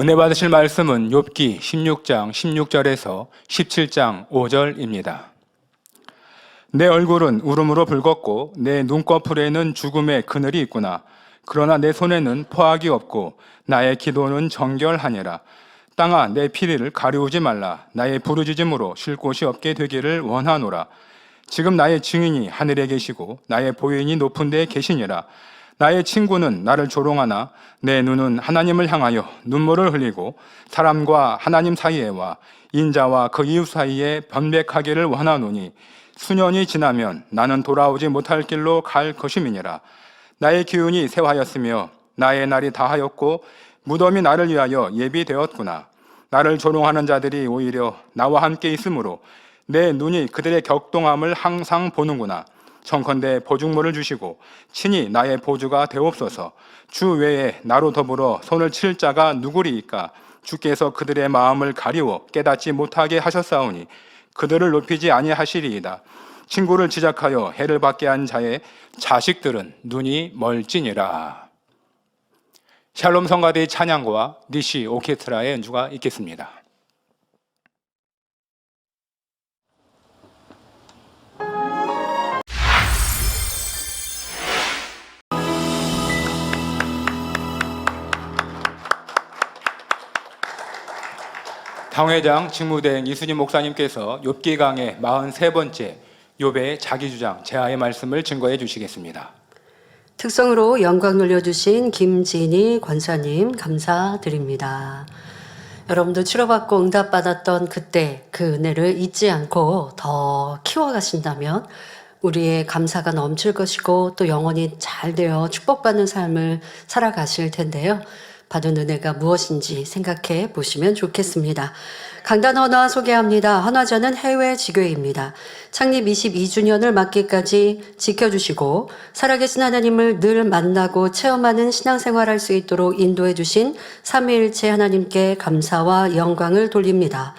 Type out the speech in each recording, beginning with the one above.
은혜 받으실 말씀은 욥기 16장 16절에서 17장 5절입니다. 내 얼굴은 울음으로 붉었고 내 눈꺼풀에는 죽음의 그늘이 있구나. 그러나 내 손에는 포악이 없고 나의 기도는 정결하니라. 땅아, 내 피리를 가리우지 말라. 나의 부르짖음으로 쉴 곳이 없게 되기를 원하노라. 지금 나의 증인이 하늘에 계시고 나의 보인이 높은 데에 계시니라. 나의 친구는 나를 조롱하나 내 눈은 하나님을 향하여 눈물을 흘리고 사람과 하나님 사이에와 인자와 그 이웃 사이에 변백하기를 원하노니 수년이 지나면 나는 돌아오지 못할 길로 갈 것임이니라. 나의 기운이 쇠하였으며 나의 날이 다하였고 무덤이 나를 위하여 예비되었구나. 나를 조롱하는 자들이 오히려 나와 함께 있으므로 내 눈이 그들의 격동함을 항상 보는구나. 청컨대 보증물을 주시고 친히 나의 보주가 되옵소서. 주 외에 나로 더불어 손을 칠 자가 누구리이까? 주께서 그들의 마음을 가리워 깨닫지 못하게 하셨사오니 그들을 높이지 아니하시리이다. 친구를 지적하여 해를 받게 한 자의 자식들은 눈이 멀지니라. 샬롬 성가대의 찬양과 니시 오케스트라의 연주가 있겠습니다. 당회장 직무대행 이순희 목사님께서 욥기 강의 43번째 욥의 자기주장 제하의 말씀을 증거해 주시겠습니다. 특성으로 영광 돌려주신 김진희 권사님 감사드립니다. 여러분도 치료받고 응답받았던 그때 그 은혜를 잊지 않고 더 키워가신다면 우리의 감사가 넘칠 것이고 또 영원히 잘 되어 축복받는 삶을 살아가실 텐데요. 받은 은혜가 무엇인지 생각해 보시면 좋겠습니다. 강단 헌화 소개합니다. 헌화자는 해외 지교회입니다. 창립 22주년을 맞기까지 지켜주시고 살아계신 하나님을 늘 만나고 체험하는 신앙생활할 수 있도록 인도해 주신 삼위일체 하나님께 감사와 영광을 돌립니다.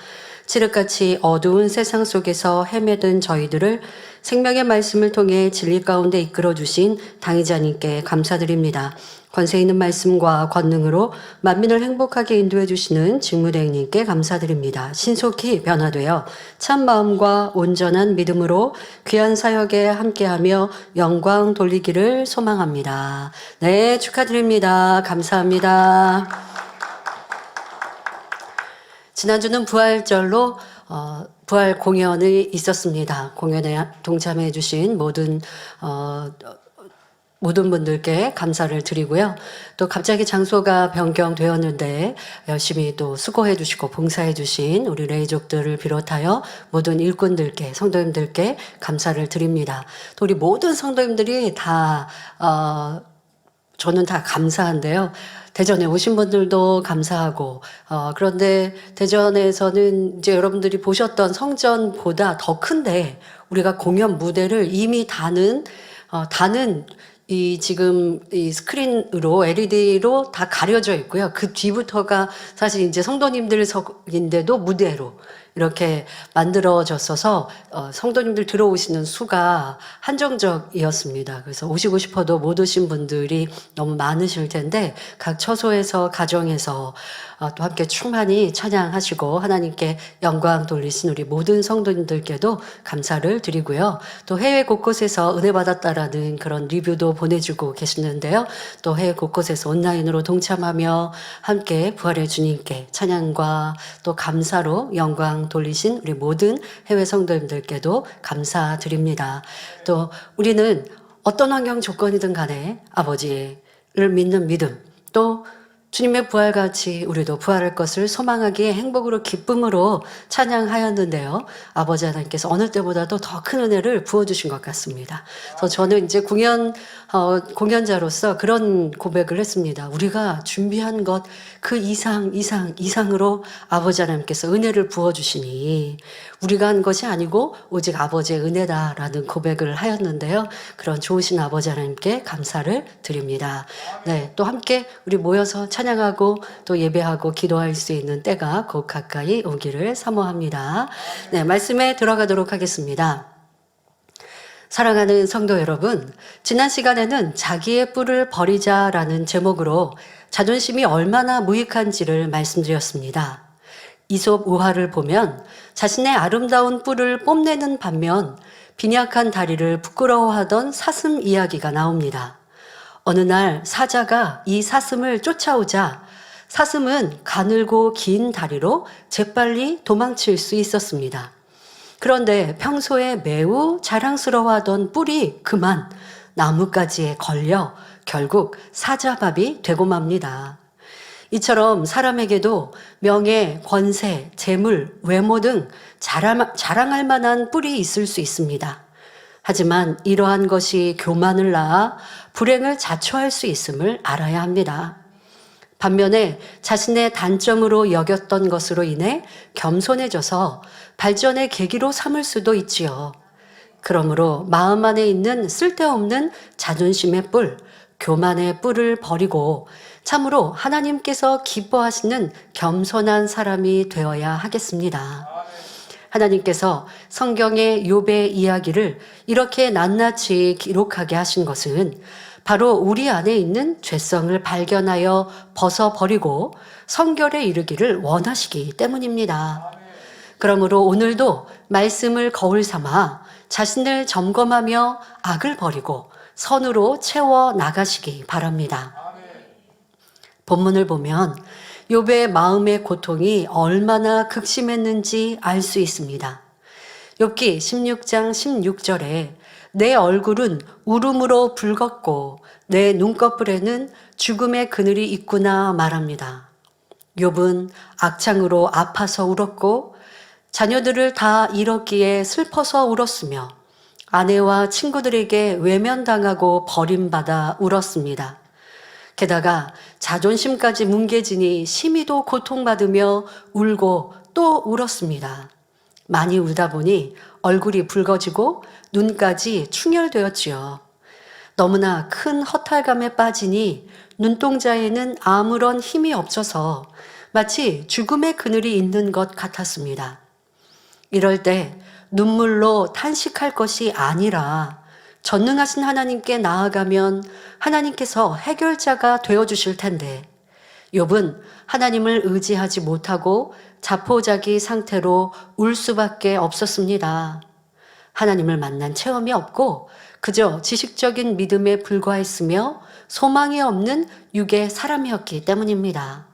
칠흑같이 어두운 세상 속에서 헤매든 저희들을 생명의 말씀을 통해 진리 가운데 이끌어 주신 당의자님께 감사드립니다. 권세 있는 말씀과 권능으로 만민을 행복하게 인도해 주시는 직무대행님께 감사드립니다. 신속히 변화되어 참 마음과 온전한 믿음으로 귀한 사역에 함께하며 영광 돌리기를 소망합니다. 네, 축하드립니다. 감사합니다. 지난주는 부활절로 부활 공연이 있었습니다. 공연에 동참해 주신 모든 분들께 감사를 드리고요. 또 갑자기 장소가 변경되었는데 열심히 또 수고해 주시고 봉사해 주신 우리 레이족들을 비롯하여 모든 일꾼들께 성도님들께 감사를 드립니다. 또 우리 모든 성도님들이 저는 다 감사한데요. 대전에 오신 분들도 감사하고 그런데 대전에서는 이제 여러분들이 보셨던 성전보다 더 큰데 우리가 공연 무대를 이미 다는 지금 이 스크린으로 LED로 다 가려져 있고요. 그 뒤부터가 사실 이제 성도님들석인데도 무대로 이렇게 만들어졌어서 성도님들 들어오시는 수가 한정적이었습니다. 그래서 오시고 싶어도 못 오신 분들이 너무 많으실 텐데 각 처소에서 가정에서 또 함께 충만히 찬양하시고 하나님께 영광 돌리신 우리 모든 성도님들께도 감사를 드리고요. 또 해외 곳곳에서 은혜 받았다라는 그런 리뷰도 보내주고 계시는데요. 또 해외 곳곳에서 온라인으로 동참하며 함께 부활의 주님께 찬양과 또 감사로 영광 돌리신 우리 모든 해외 성도님들께도 감사드립니다. 또 우리는 어떤 환경 조건이든 간에 아버지를 믿는 믿음 또 주님의 부활같이 우리도 부활할 것을 소망하기에 행복으로 기쁨으로 찬양하였는데요. 아버지 하나님께서 어느 때보다도 더 큰 은혜를 부어주신 것 같습니다. 그래서 저는 이제 공연자로서 그런 고백을 했습니다. 우리가 준비한 것 그 이상으로 아버지 하나님께서 은혜를 부어주시니 우리가 한 것이 아니고 오직 아버지의 은혜다라는 고백을 하였는데요. 그런 좋으신 아버지 하나님께 감사를 드립니다. 네, 또 함께 우리 모여서 찬양하고 또 예배하고 기도할 수 있는 때가 곧 가까이 오기를 사모합니다. 네, 말씀에 들어가도록 하겠습니다. 사랑하는 성도 여러분, 지난 시간에는 자기의 뿔을 버리자라는 제목으로 자존심이 얼마나 무익한지를 말씀드렸습니다. 이솝 우화를 보면 자신의 아름다운 뿔을 뽐내는 반면 빈약한 다리를 부끄러워하던 사슴 이야기가 나옵니다. 어느 날 사자가 이 사슴을 쫓아오자 사슴은 가늘고 긴 다리로 재빨리 도망칠 수 있었습니다. 그런데 평소에 매우 자랑스러워하던 뿔이 그만 나뭇가지에 걸려 결국 사자밥이 되고 맙니다. 이처럼 사람에게도 명예, 권세, 재물, 외모 등 자랑할 만한 뿔이 있을 수 있습니다. 하지만 이러한 것이 교만을 낳아 불행을 자초할 수 있음을 알아야 합니다. 반면에 자신의 단점으로 여겼던 것으로 인해 겸손해져서 발전의 계기로 삼을 수도 있지요. 그러므로 마음 안에 있는 쓸데없는 자존심의 뿔, 교만의 뿔을 버리고 참으로 하나님께서 기뻐하시는 겸손한 사람이 되어야 하겠습니다. 하나님께서 성경의 욥의 이야기를 이렇게 낱낱이 기록하게 하신 것은 바로 우리 안에 있는 죄성을 발견하여 벗어버리고 성결에 이르기를 원하시기 때문입니다. 그러므로 오늘도 말씀을 거울 삼아 자신을 점검하며 악을 버리고 선으로 채워 나가시기 바랍니다. 본문을 보면 욥의 마음의 고통이 얼마나 극심했는지 알 수 있습니다. 욥기 16장 16절에 내 얼굴은 울음으로 붉었고 내 눈꺼풀에는 죽음의 그늘이 있구나 말합니다. 욥은 악창으로 아파서 울었고 자녀들을 다 잃었기에 슬퍼서 울었으며 아내와 친구들에게 외면당하고 버림받아 울었습니다. 게다가 자존심까지 뭉개지니 심히도 고통받으며 울고 또 울었습니다. 많이 울다 보니 얼굴이 붉어지고 눈까지 충혈되었지요. 너무나 큰 허탈감에 빠지니 눈동자에는 아무런 힘이 없어서 마치 죽음의 그늘이 있는 것 같았습니다. 이럴 때 눈물로 탄식할 것이 아니라 전능하신 하나님께 나아가면 하나님께서 해결자가 되어주실 텐데 욥은 하나님을 의지하지 못하고 자포자기 상태로 울 수밖에 없었습니다. 하나님을 만난 체험이 없고 그저 지식적인 믿음에 불과했으며 소망이 없는 육의 사람이었기 때문입니다.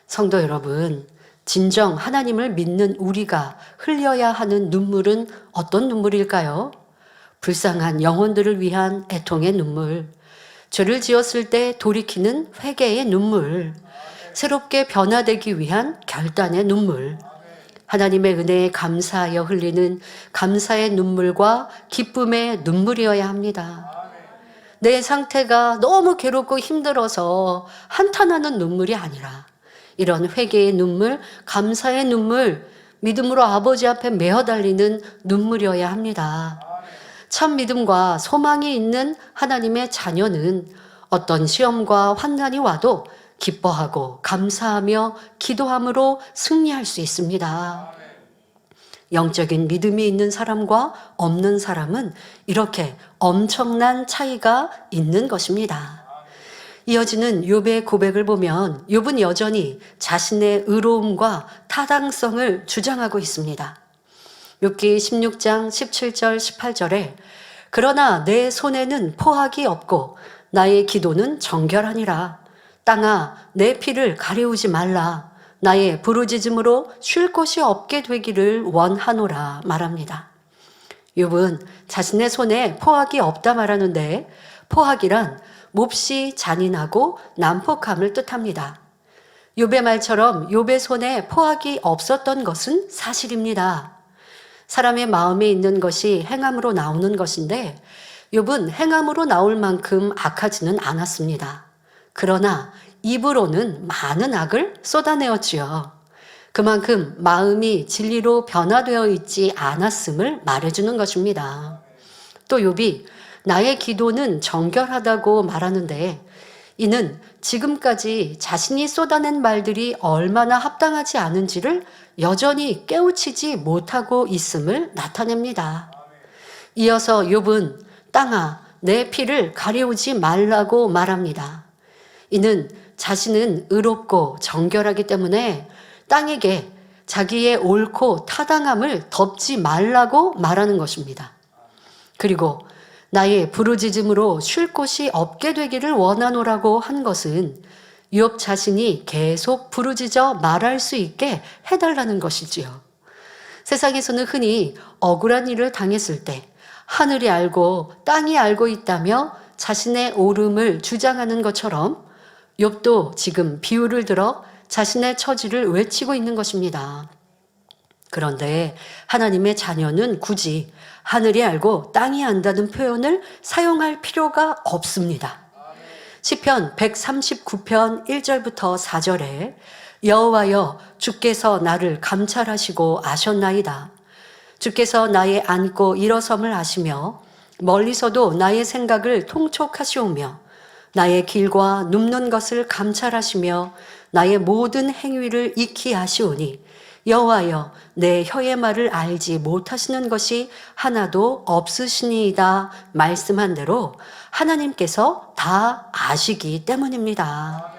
성도 여러분, 진정 하나님을 믿는 우리가 흘려야 하는 눈물은 어떤 눈물일까요? 불쌍한 영혼들을 위한 애통의 눈물, 죄를 지었을 때 돌이키는 회개의 눈물, 새롭게 변화되기 위한 결단의 눈물, 하나님의 은혜에 감사하여 흘리는 감사의 눈물과 기쁨의 눈물이어야 합니다. 내 상태가 너무 괴롭고 힘들어서 한탄하는 눈물이 아니라 이런 회개의 눈물, 감사의 눈물, 믿음으로 아버지 앞에 메어 달리는 눈물이어야 합니다. 참 믿음과 소망이 있는 하나님의 자녀는 어떤 시험과 환난이 와도 기뻐하고 감사하며 기도함으로 승리할 수 있습니다. 영적인 믿음이 있는 사람과 없는 사람은 이렇게 엄청난 차이가 있는 것입니다. 이어지는 욥의 고백을 보면 욥은 여전히 자신의 의로움과 타당성을 주장하고 있습니다. 욥기 16장 17절 18절에 그러나 내 손에는 포악이 없고 나의 기도는 정결하니라. 땅아 내 피를 가리우지 말라. 나의 부르짖음으로 쉴 곳이 없게 되기를 원하노라 말합니다. 욥은 자신의 손에 포악이 없다 말하는데 포악이란 몹시 잔인하고 난폭함을 뜻합니다. 욥의 말처럼 욥의 손에 포악이 없었던 것은 사실입니다. 사람의 마음에 있는 것이 행함으로 나오는 것인데 욥은 행함으로 나올 만큼 악하지는 않았습니다. 그러나 입으로는 많은 악을 쏟아내었지요. 그만큼 마음이 진리로 변화되어 있지 않았음을 말해주는 것입니다. 또 욥이 나의 기도는 정결하다고 말하는데 이는 지금까지 자신이 쏟아낸 말들이 얼마나 합당하지 않은지를 여전히 깨우치지 못하고 있음을 나타냅니다. 이어서 욥은 땅아 내 피를 가려우지 말라고 말합니다. 이는 자신은 의롭고 정결하기 때문에 땅에게 자기의 옳고 타당함을 덮지 말라고 말하는 것입니다. 그리고 나의 부르짖음으로 쉴 곳이 없게 되기를 원하노라고 한 것은 욥 자신이 계속 부르짖어 말할 수 있게 해달라는 것이지요. 세상에서는 흔히 억울한 일을 당했을 때 하늘이 알고 땅이 알고 있다며 자신의 옳음을 주장하는 것처럼 욥도 지금 비유를 들어 자신의 처지를 외치고 있는 것입니다. 그런데 하나님의 자녀는 굳이 하늘이 알고 땅이 안다는 표현을 사용할 필요가 없습니다. 시편 139편 1절부터 4절에 여호와여 주께서 나를 감찰하시고 아셨나이다. 주께서 나의 앉고 일어섬을 아시며 멀리서도 나의 생각을 통촉하시오며 나의 길과 눕는 것을 감찰하시며 나의 모든 행위를 익히 아시오니 여호와여 내 혀의 말을 알지 못하시는 것이 하나도 없으시니이다 말씀한 대로 하나님께서 다 아시기 때문입니다.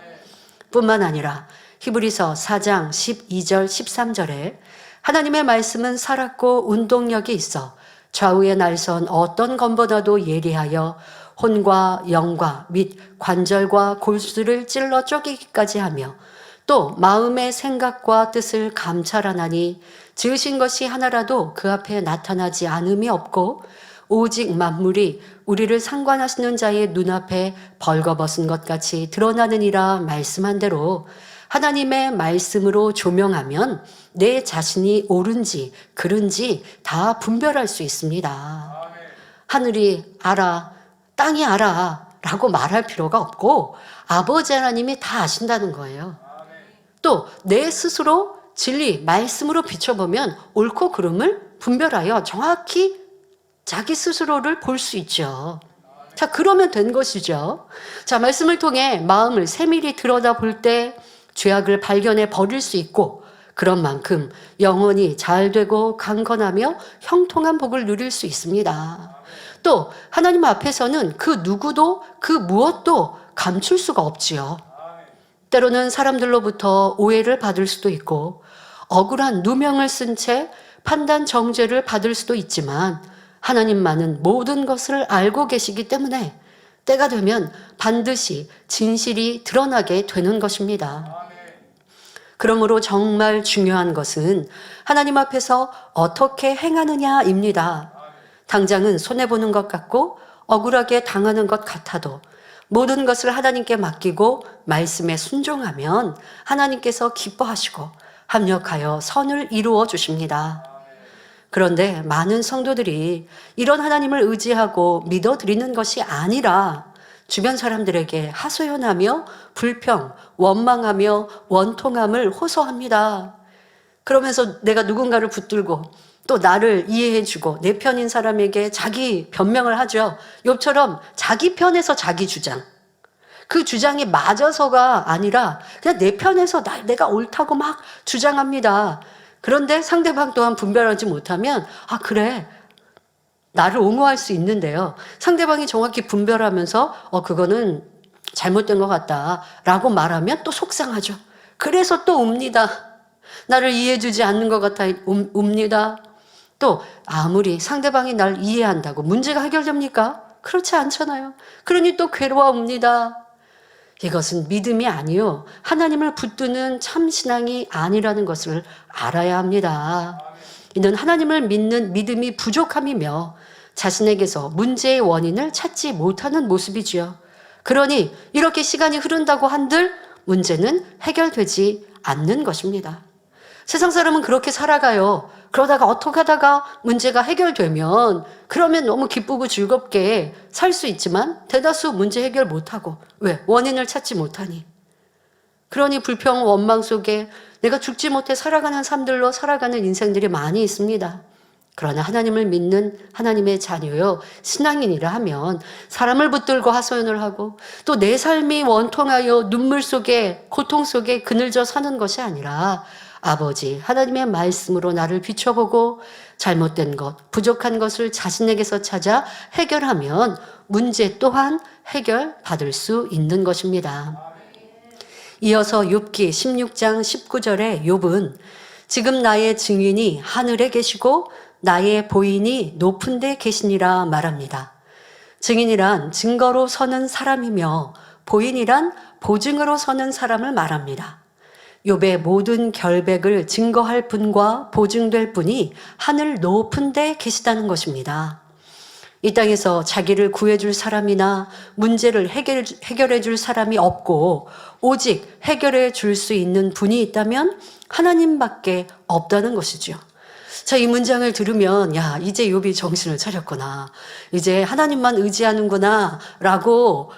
뿐만 아니라 히브리서 4장 12절 13절에 하나님의 말씀은 살았고 운동력이 있어 좌우의 날선 어떤 검보다도 예리하여 혼과 영과 및 관절과 골수를 찔러 쪼개기까지 하며 또 마음의 생각과 뜻을 감찰하나니 지으신 것이 하나라도 그 앞에 나타나지 않음이 없고 오직 만물이 우리를 상관하시는 자의 눈앞에 벌거벗은 것 같이 드러나느니라 말씀한 대로 하나님의 말씀으로 조명하면 내 자신이 옳은지 그른지 다 분별할 수 있습니다. 하늘이 알아, 땅이 알아 라고 말할 필요가 없고 아버지 하나님이 다 아신다는 거예요. 또 내 스스로 진리, 말씀으로 비춰보면 옳고 그름을 분별하여 정확히 자기 스스로를 볼 수 있죠. 자, 그러면 된 것이죠. 자, 말씀을 통해 마음을 세밀히 들여다볼 때 죄악을 발견해 버릴 수 있고 그런 만큼 영혼이 잘되고 강건하며 형통한 복을 누릴 수 있습니다. 또 하나님 앞에서는 그 누구도 그 무엇도 감출 수가 없지요. 때로는 사람들로부터 오해를 받을 수도 있고 억울한 누명을 쓴 채 판단 정죄를 받을 수도 있지만 하나님만은 모든 것을 알고 계시기 때문에 때가 되면 반드시 진실이 드러나게 되는 것입니다. 그러므로 정말 중요한 것은 하나님 앞에서 어떻게 행하느냐입니다. 당장은 손해보는 것 같고 억울하게 당하는 것 같아도 모든 것을 하나님께 맡기고 말씀에 순종하면 하나님께서 기뻐하시고 합력하여 선을 이루어 주십니다. 그런데 많은 성도들이 이런 하나님을 의지하고 믿어드리는 것이 아니라 주변 사람들에게 하소연하며 불평, 원망하며 원통함을 호소합니다. 그러면서 내가 누군가를 붙들고 또 나를 이해해주고 내 편인 사람에게 자기 변명을 하죠. 욥처럼 자기 편에서 자기 주장. 그 주장이 맞아서가 아니라 그냥 내 편에서 내가 옳다고 막 주장합니다. 그런데 상대방 또한 분별하지 못하면 아 그래 나를 옹호할 수 있는데요. 상대방이 정확히 분별하면서 그거는 잘못된 것 같다 라고 말하면 또 속상하죠. 그래서 또 웁니다. 나를 이해해주지 않는 것 같아 웁니다. 또 아무리 상대방이 날 이해한다고 문제가 해결됩니까? 그렇지 않잖아요. 그러니 또 괴로워옵니다. 이것은 믿음이 아니요 하나님을 붙드는 참 신앙이 아니라는 것을 알아야 합니다. 이는 하나님을 믿는 믿음이 부족함이며 자신에게서 문제의 원인을 찾지 못하는 모습이지요. 그러니 이렇게 시간이 흐른다고 한들 문제는 해결되지 않는 것입니다. 세상 사람은 그렇게 살아가요. 그러다가 어떻게 하다가 문제가 해결되면 그러면 너무 기쁘고 즐겁게 살 수 있지만 대다수 문제 해결 못하고 왜? 원인을 찾지 못하니. 그러니 불평, 원망 속에 내가 죽지 못해 살아가는 삶들로 살아가는 인생들이 많이 있습니다. 그러나 하나님을 믿는 하나님의 자녀요 신앙인이라 하면 사람을 붙들고 하소연을 하고 또 내 삶이 원통하여 눈물 속에 고통 속에 그늘져 사는 것이 아니라 아버지 하나님의 말씀으로 나를 비춰보고 잘못된 것, 부족한 것을 자신에게서 찾아 해결하면 문제 또한 해결받을 수 있는 것입니다. 이어서 욥기 16장 19절에 욥은 지금 나의 증인이 하늘에 계시고 나의 보인이 높은 데 계시니라 말합니다. 증인이란 증거로 서는 사람이며 보인이란 보증으로 서는 사람을 말합니다. 욥의 모든 결백을 증거할 분과 보증될 분이 하늘 높은 데 계시다는 것입니다. 이 땅에서 자기를 구해줄 사람이나 문제를 해결해 줄 사람이 없고 오직 해결해 줄 수 있는 분이 있다면 하나님밖에 없다는 것이죠. 자, 이 문장을 들으면 야, 이제 욥이 정신을 차렸구나. 이제 하나님만 의지하는구나 라고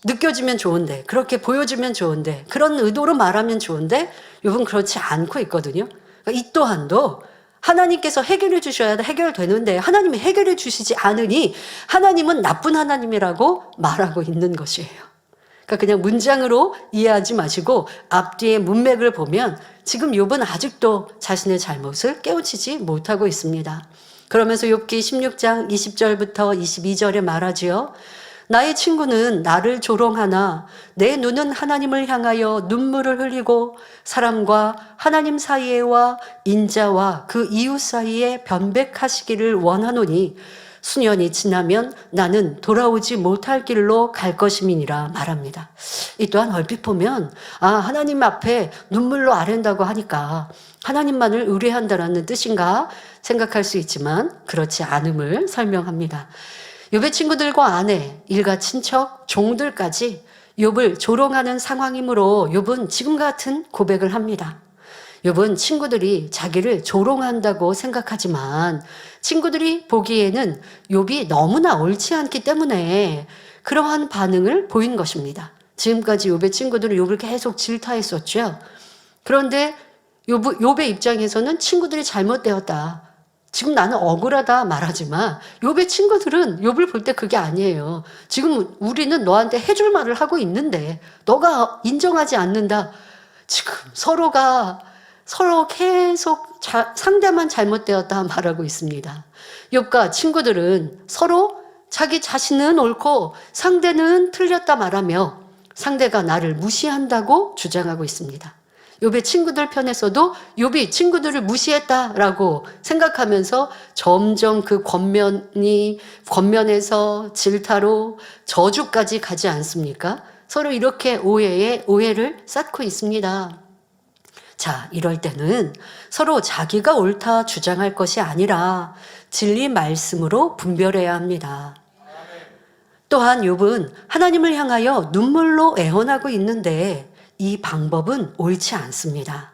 느껴지면 좋은데, 그렇게 보여주면 좋은데, 그런 의도로 말하면 좋은데 욥은 그렇지 않고 있거든요. 그러니까 이 또한도 하나님께서 해결해 주셔야 해결되는데 하나님이 해결해 주시지 않으니 하나님은 나쁜 하나님이라고 말하고 있는 것이에요. 그러니까 그냥 문장으로 이해하지 마시고 앞뒤의 문맥을 보면 지금 욥은 아직도 자신의 잘못을 깨우치지 못하고 있습니다. 그러면서 욥기 16장 20절부터 22절에 말하지요. 나의 친구는 나를 조롱하나 내 눈은 하나님을 향하여 눈물을 흘리고 사람과 하나님 사이에와 인자와 그 이웃 사이에 변백하시기를 원하노니 수년이 지나면 나는 돌아오지 못할 길로 갈 것임이니라 말합니다. 이 또한 얼핏 보면 하나님 앞에 눈물로 아른다고 하니까 하나님만을 의뢰한다라는 뜻인가 생각할 수 있지만 그렇지 않음을 설명합니다. 욥의 친구들과 아내, 일가 친척, 종들까지 욥을 조롱하는 상황이므로 욥은 지금 같은 고백을 합니다. 욥은 친구들이 자기를 조롱한다고 생각하지만 친구들이 보기에는 욥이 너무나 옳지 않기 때문에 그러한 반응을 보인 것입니다. 지금까지 욥의 친구들은 욥을 계속 질타했었죠. 그런데 욥의 입장에서는 친구들이 잘못되었다. 지금 나는 억울하다 말하지만 욥의 친구들은 욥을 볼 때 그게 아니에요. 지금 우리는 너한테 해줄 말을 하고 있는데 너가 인정하지 않는다. 지금 서로 계속 상대만 잘못되었다 말하고 있습니다. 욥과 친구들은 서로 자기 자신은 옳고 상대는 틀렸다 말하며 상대가 나를 무시한다고 주장하고 있습니다. 욥의 친구들 편에서도 욥이 친구들을 무시했다라고 생각하면서 점점 그 권면에서 질타로 저주까지 가지 않습니까? 서로 이렇게 오해를 쌓고 있습니다. 자, 이럴 때는 서로 자기가 옳다 주장할 것이 아니라 진리 말씀으로 분별해야 합니다. 또한 욥은 하나님을 향하여 눈물로 애원하고 있는데 이 방법은 옳지 않습니다.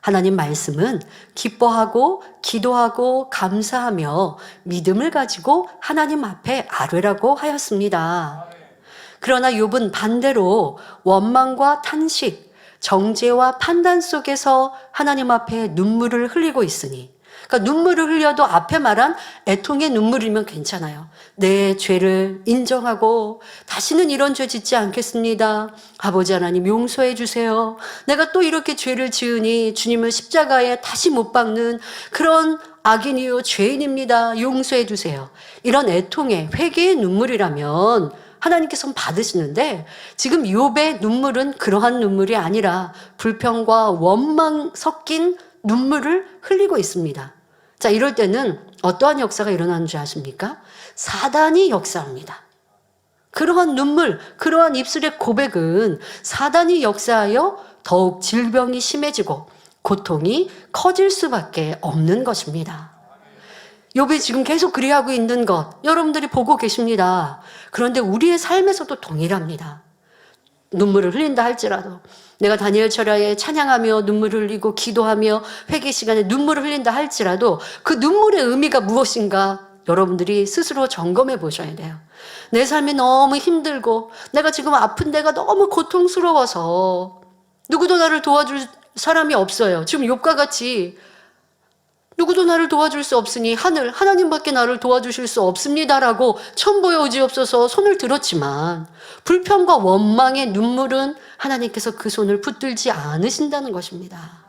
하나님 말씀은 기뻐하고 기도하고 감사하며 믿음을 가지고 하나님 앞에 아뢰라고 하였습니다. 그러나 욥은 반대로 원망과 탄식, 정죄와 판단 속에서 하나님 앞에 눈물을 흘리고 있으니, 그러니까 눈물을 흘려도 앞에 말한 애통의 눈물이면 괜찮아요. 내 죄를 인정하고 다시는 이런 죄 짓지 않겠습니다. 아버지 하나님 용서해 주세요. 내가 또 이렇게 죄를 지으니 주님을 십자가에 다시 못 박는 그런 악인이요 죄인입니다. 용서해 주세요. 이런 애통의 회개의 눈물이라면 하나님께서는 받으시는데 지금 욥의 눈물은 그러한 눈물이 아니라 불평과 원망 섞인 눈물을 흘리고 있습니다. 자, 이럴 때는 어떠한 역사가 일어나는 줄 아십니까? 사단이 역사합니다. 그러한 눈물, 그러한 입술의 고백은 사단이 역사하여 더욱 질병이 심해지고 고통이 커질 수밖에 없는 것입니다. 욥이 지금 계속 그리하고 있는 것 여러분들이 보고 계십니다. 그런데 우리의 삶에서도 동일합니다. 눈물을 흘린다 할지라도 내가 다니엘 철야에 찬양하며 눈물을 흘리고 기도하며 회개 시간에 눈물을 흘린다 할지라도 그 눈물의 의미가 무엇인가 여러분들이 스스로 점검해 보셔야 돼요. 내 삶이 너무 힘들고 내가 지금 아픈 데가 너무 고통스러워서 누구도 나를 도와줄 사람이 없어요. 지금 욥과 같이 누구도 나를 도와줄 수 없으니 하나님밖에 나를 도와주실 수 없습니다라고 천보여오지옵소서 손을 들었지만 불평과 원망의 눈물은 하나님께서 그 손을 붙들지 않으신다는 것입니다.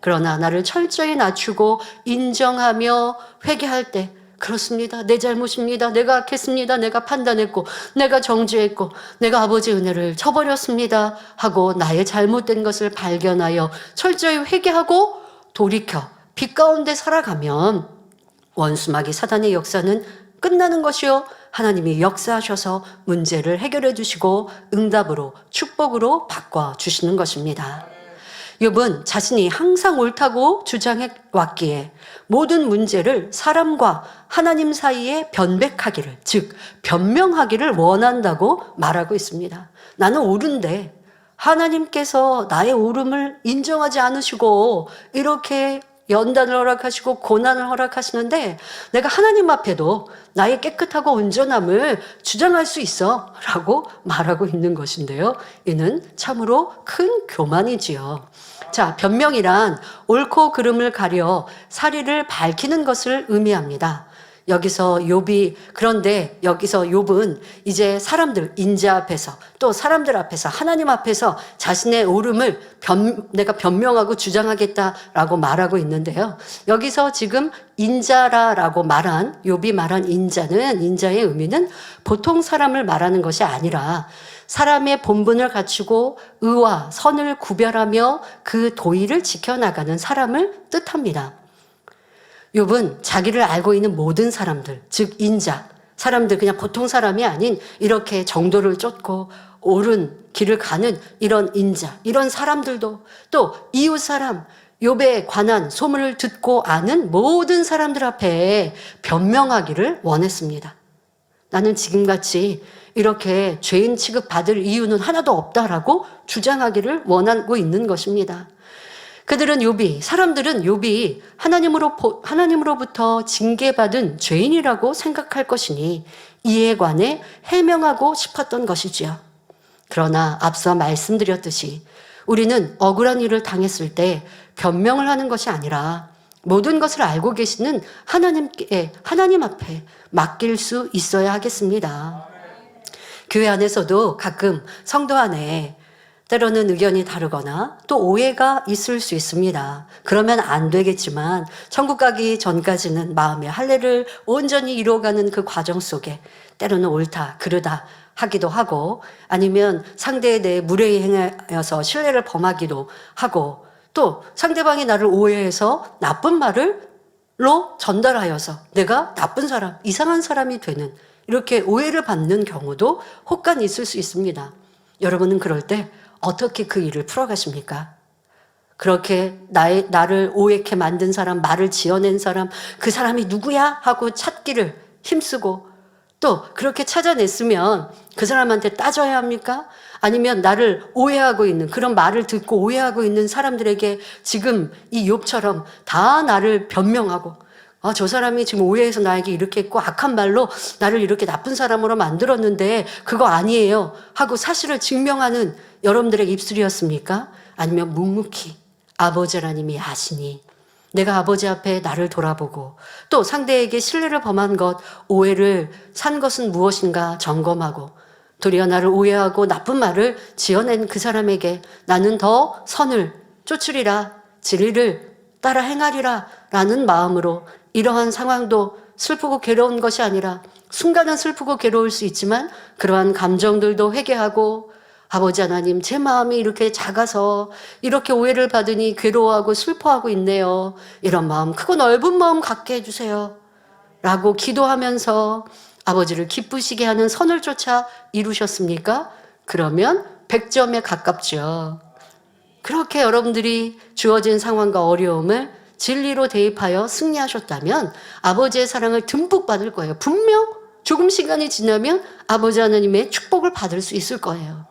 그러나 나를 철저히 낮추고 인정하며 회개할 때, 그렇습니다. 내 잘못입니다. 내가 악했습니다. 내가 판단했고, 내가 정죄했고, 내가 아버지의 은혜를 저버렸습니다 하고 나의 잘못된 것을 발견하여 철저히 회개하고 돌이켜 빛 가운데 살아가면 원수마귀 사단의 역사는 끝나는 것이요, 하나님이 역사하셔서 문제를 해결해 주시고 응답으로, 축복으로 바꿔주시는 것입니다. 욥은 자신이 항상 옳다고 주장해 왔기에 모든 문제를 사람과 하나님 사이에 변백하기를, 즉 변명하기를 원한다고 말하고 있습니다. 나는 옳은데 하나님께서 나의 옳음을 인정하지 않으시고 이렇게 연단을 허락하시고 고난을 허락하시는데 내가 하나님 앞에도 나의 깨끗하고 온전함을 주장할 수 있어 라고 말하고 있는 것인데요. 이는 참으로 큰 교만이지요. 자, 변명이란 옳고 그름을 가려 사리를 밝히는 것을 의미합니다. 그런데 여기서 욥은 이제 사람들, 인자 앞에서 또 사람들 앞에서 하나님 앞에서 자신의 옳음을 내가 변명하고 주장하겠다라고 말하고 있는데요. 여기서 지금 인자라고 말한, 욥이 말한 인자의 의미는 보통 사람을 말하는 것이 아니라 사람의 본분을 갖추고 의와 선을 구별하며 그 도의를 지켜나가는 사람을 뜻합니다. 욥은 자기를 알고 있는 모든 사람들, 즉 인자, 사람들, 그냥 보통 사람이 아닌 이렇게 정도를 쫓고 옳은 길을 가는 이런 인자, 이런 사람들도, 또 이웃 사람, 욥에 관한 소문을 듣고 아는 모든 사람들 앞에 변명하기를 원했습니다. 나는 지금같이 이렇게 죄인 취급받을 이유는 하나도 없다라고 주장하기를 원하고 있는 것입니다. 사람들은 욥이 하나님으로부터 징계받은 죄인이라고 생각할 것이니 이에 관해 해명하고 싶었던 것이지요. 그러나 앞서 말씀드렸듯이 우리는 억울한 일을 당했을 때 변명을 하는 것이 아니라 모든 것을 알고 계시는 하나님 앞에 맡길 수 있어야 하겠습니다. 교회 안에서도 가끔 성도 안에 때로는 의견이 다르거나 또 오해가 있을 수 있습니다. 그러면 안 되겠지만 천국 가기 전까지는 마음의 할례를 온전히 이루어가는 그 과정 속에 때로는 옳다, 그르다 하기도 하고 아니면 상대에 대해 무례히 행하여서 신뢰를 범하기도 하고 또 상대방이 나를 오해해서 나쁜 말로 전달하여서 내가 나쁜 사람, 이상한 사람이 되는 이렇게 오해를 받는 경우도 혹간 있을 수 있습니다. 여러분은 그럴 때 어떻게 그 일을 풀어가십니까? 그렇게 나를 오해케 만든 사람, 말을 지어낸 사람, 그 사람이 누구야? 하고 찾기를 힘쓰고 또 그렇게 찾아냈으면 그 사람한테 따져야 합니까? 아니면 나를 오해하고 있는, 그런 말을 듣고 오해하고 있는 사람들에게 지금 이 욥처럼 다 나를 변명하고 저 사람이 지금 오해해서 나에게 이렇게 했고 악한 말로 나를 이렇게 나쁜 사람으로 만들었는데 그거 아니에요 하고 사실을 증명하는 여러분들의 입술이었습니까? 아니면 묵묵히 아버지 하나님이 아시니 내가 아버지 앞에 나를 돌아보고 또 상대에게 신뢰를 범한 것, 오해를 산 것은 무엇인가 점검하고 도리어 나를 오해하고 나쁜 말을 지어낸 그 사람에게 나는 더 선을 쫓으리라, 진리를 따라 행하리라 라는 마음으로 이러한 상황도 슬프고 괴로운 것이 아니라 순간은 슬프고 괴로울 수 있지만 그러한 감정들도 회개하고 아버지 하나님, 제 마음이 이렇게 작아서 이렇게 오해를 받으니 괴로워하고 슬퍼하고 있네요. 이런 마음, 크고 넓은 마음 갖게 해주세요 라고 기도하면서 아버지를 기쁘시게 하는 선을 쫓아 이루셨습니까? 그러면 100점에 가깝죠. 그렇게 여러분들이 주어진 상황과 어려움을 진리로 대입하여 승리하셨다면 아버지의 사랑을 듬뿍 받을 거예요. 분명 조금 시간이 지나면 아버지 하나님의 축복을 받을 수 있을 거예요.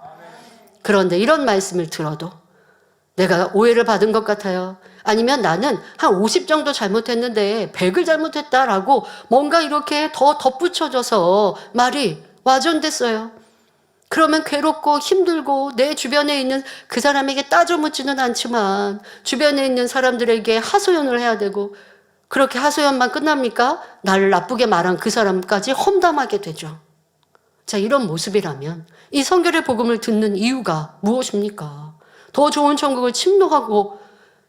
그런데 이런 말씀을 들어도 내가 오해를 받은 것 같아요. 아니면 나는 한 50 정도 잘못했는데 100을 잘못했다라고 뭔가 이렇게 더 덧붙여져서 말이 와전됐어요. 그러면 괴롭고 힘들고 내 주변에 있는 그 사람에게 따져 묻지는 않지만 주변에 있는 사람들에게 하소연을 해야 되고 그렇게 하소연만 끝납니까? 나를 나쁘게 말한 그 사람까지 험담하게 되죠. 자, 이런 모습이라면 이 성결의 복음을 듣는 이유가 무엇입니까? 더 좋은 천국을 침노하고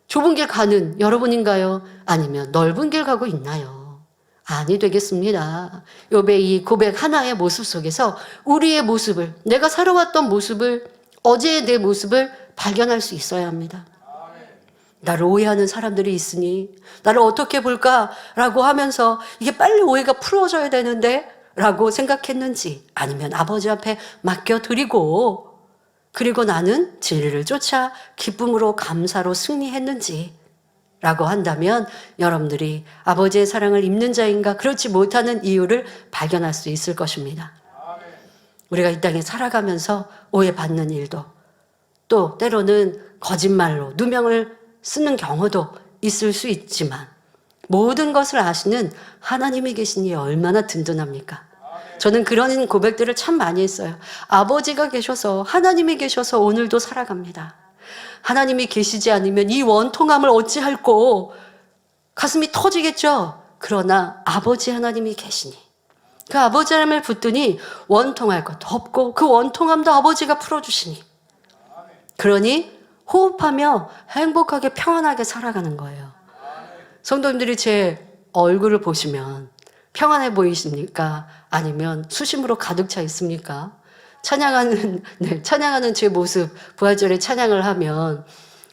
좁은 길 가는 여러분인가요? 아니면 넓은 길 가고 있나요? 아니 되겠습니다. 욥의 이 고백 하나의 모습 속에서 우리의 모습을, 내가 살아왔던 모습을, 어제의 내 모습을 발견할 수 있어야 합니다. 나를 오해하는 사람들이 있으니 나를 어떻게 볼까라고 하면서 이게 빨리 오해가 풀어져야 되는데 라고 생각했는지, 아니면 아버지 앞에 맡겨드리고 그리고 나는 진리를 쫓아 기쁨으로 감사로 승리했는지 라고 한다면 여러분들이 아버지의 사랑을 입는 자인가 그렇지 못하는 이유를 발견할 수 있을 것입니다. 우리가 이 땅에 살아가면서 오해받는 일도, 또 때로는 거짓말로 누명을 쓰는 경우도 있을 수 있지만 모든 것을 아시는 하나님이 계시니 얼마나 든든합니까? 저는 그런 고백들을 참 많이 했어요. 아버지가 계셔서, 하나님이 계셔서 오늘도 살아갑니다. 하나님이 계시지 않으면 이 원통함을 어찌할꼬 가슴이 터지겠죠. 그러나 아버지 하나님이 계시니 그 아버지 하나님을 붙드니 원통할 것도 없고 그 원통함도 아버지가 풀어주시니, 그러니 호흡하며 행복하게 평안하게 살아가는 거예요. 성도님들이 제 얼굴을 보시면 평안해 보이십니까? 아니면 수심으로 가득 차 있습니까? 찬양하는 제 모습, 부활절에 찬양을 하면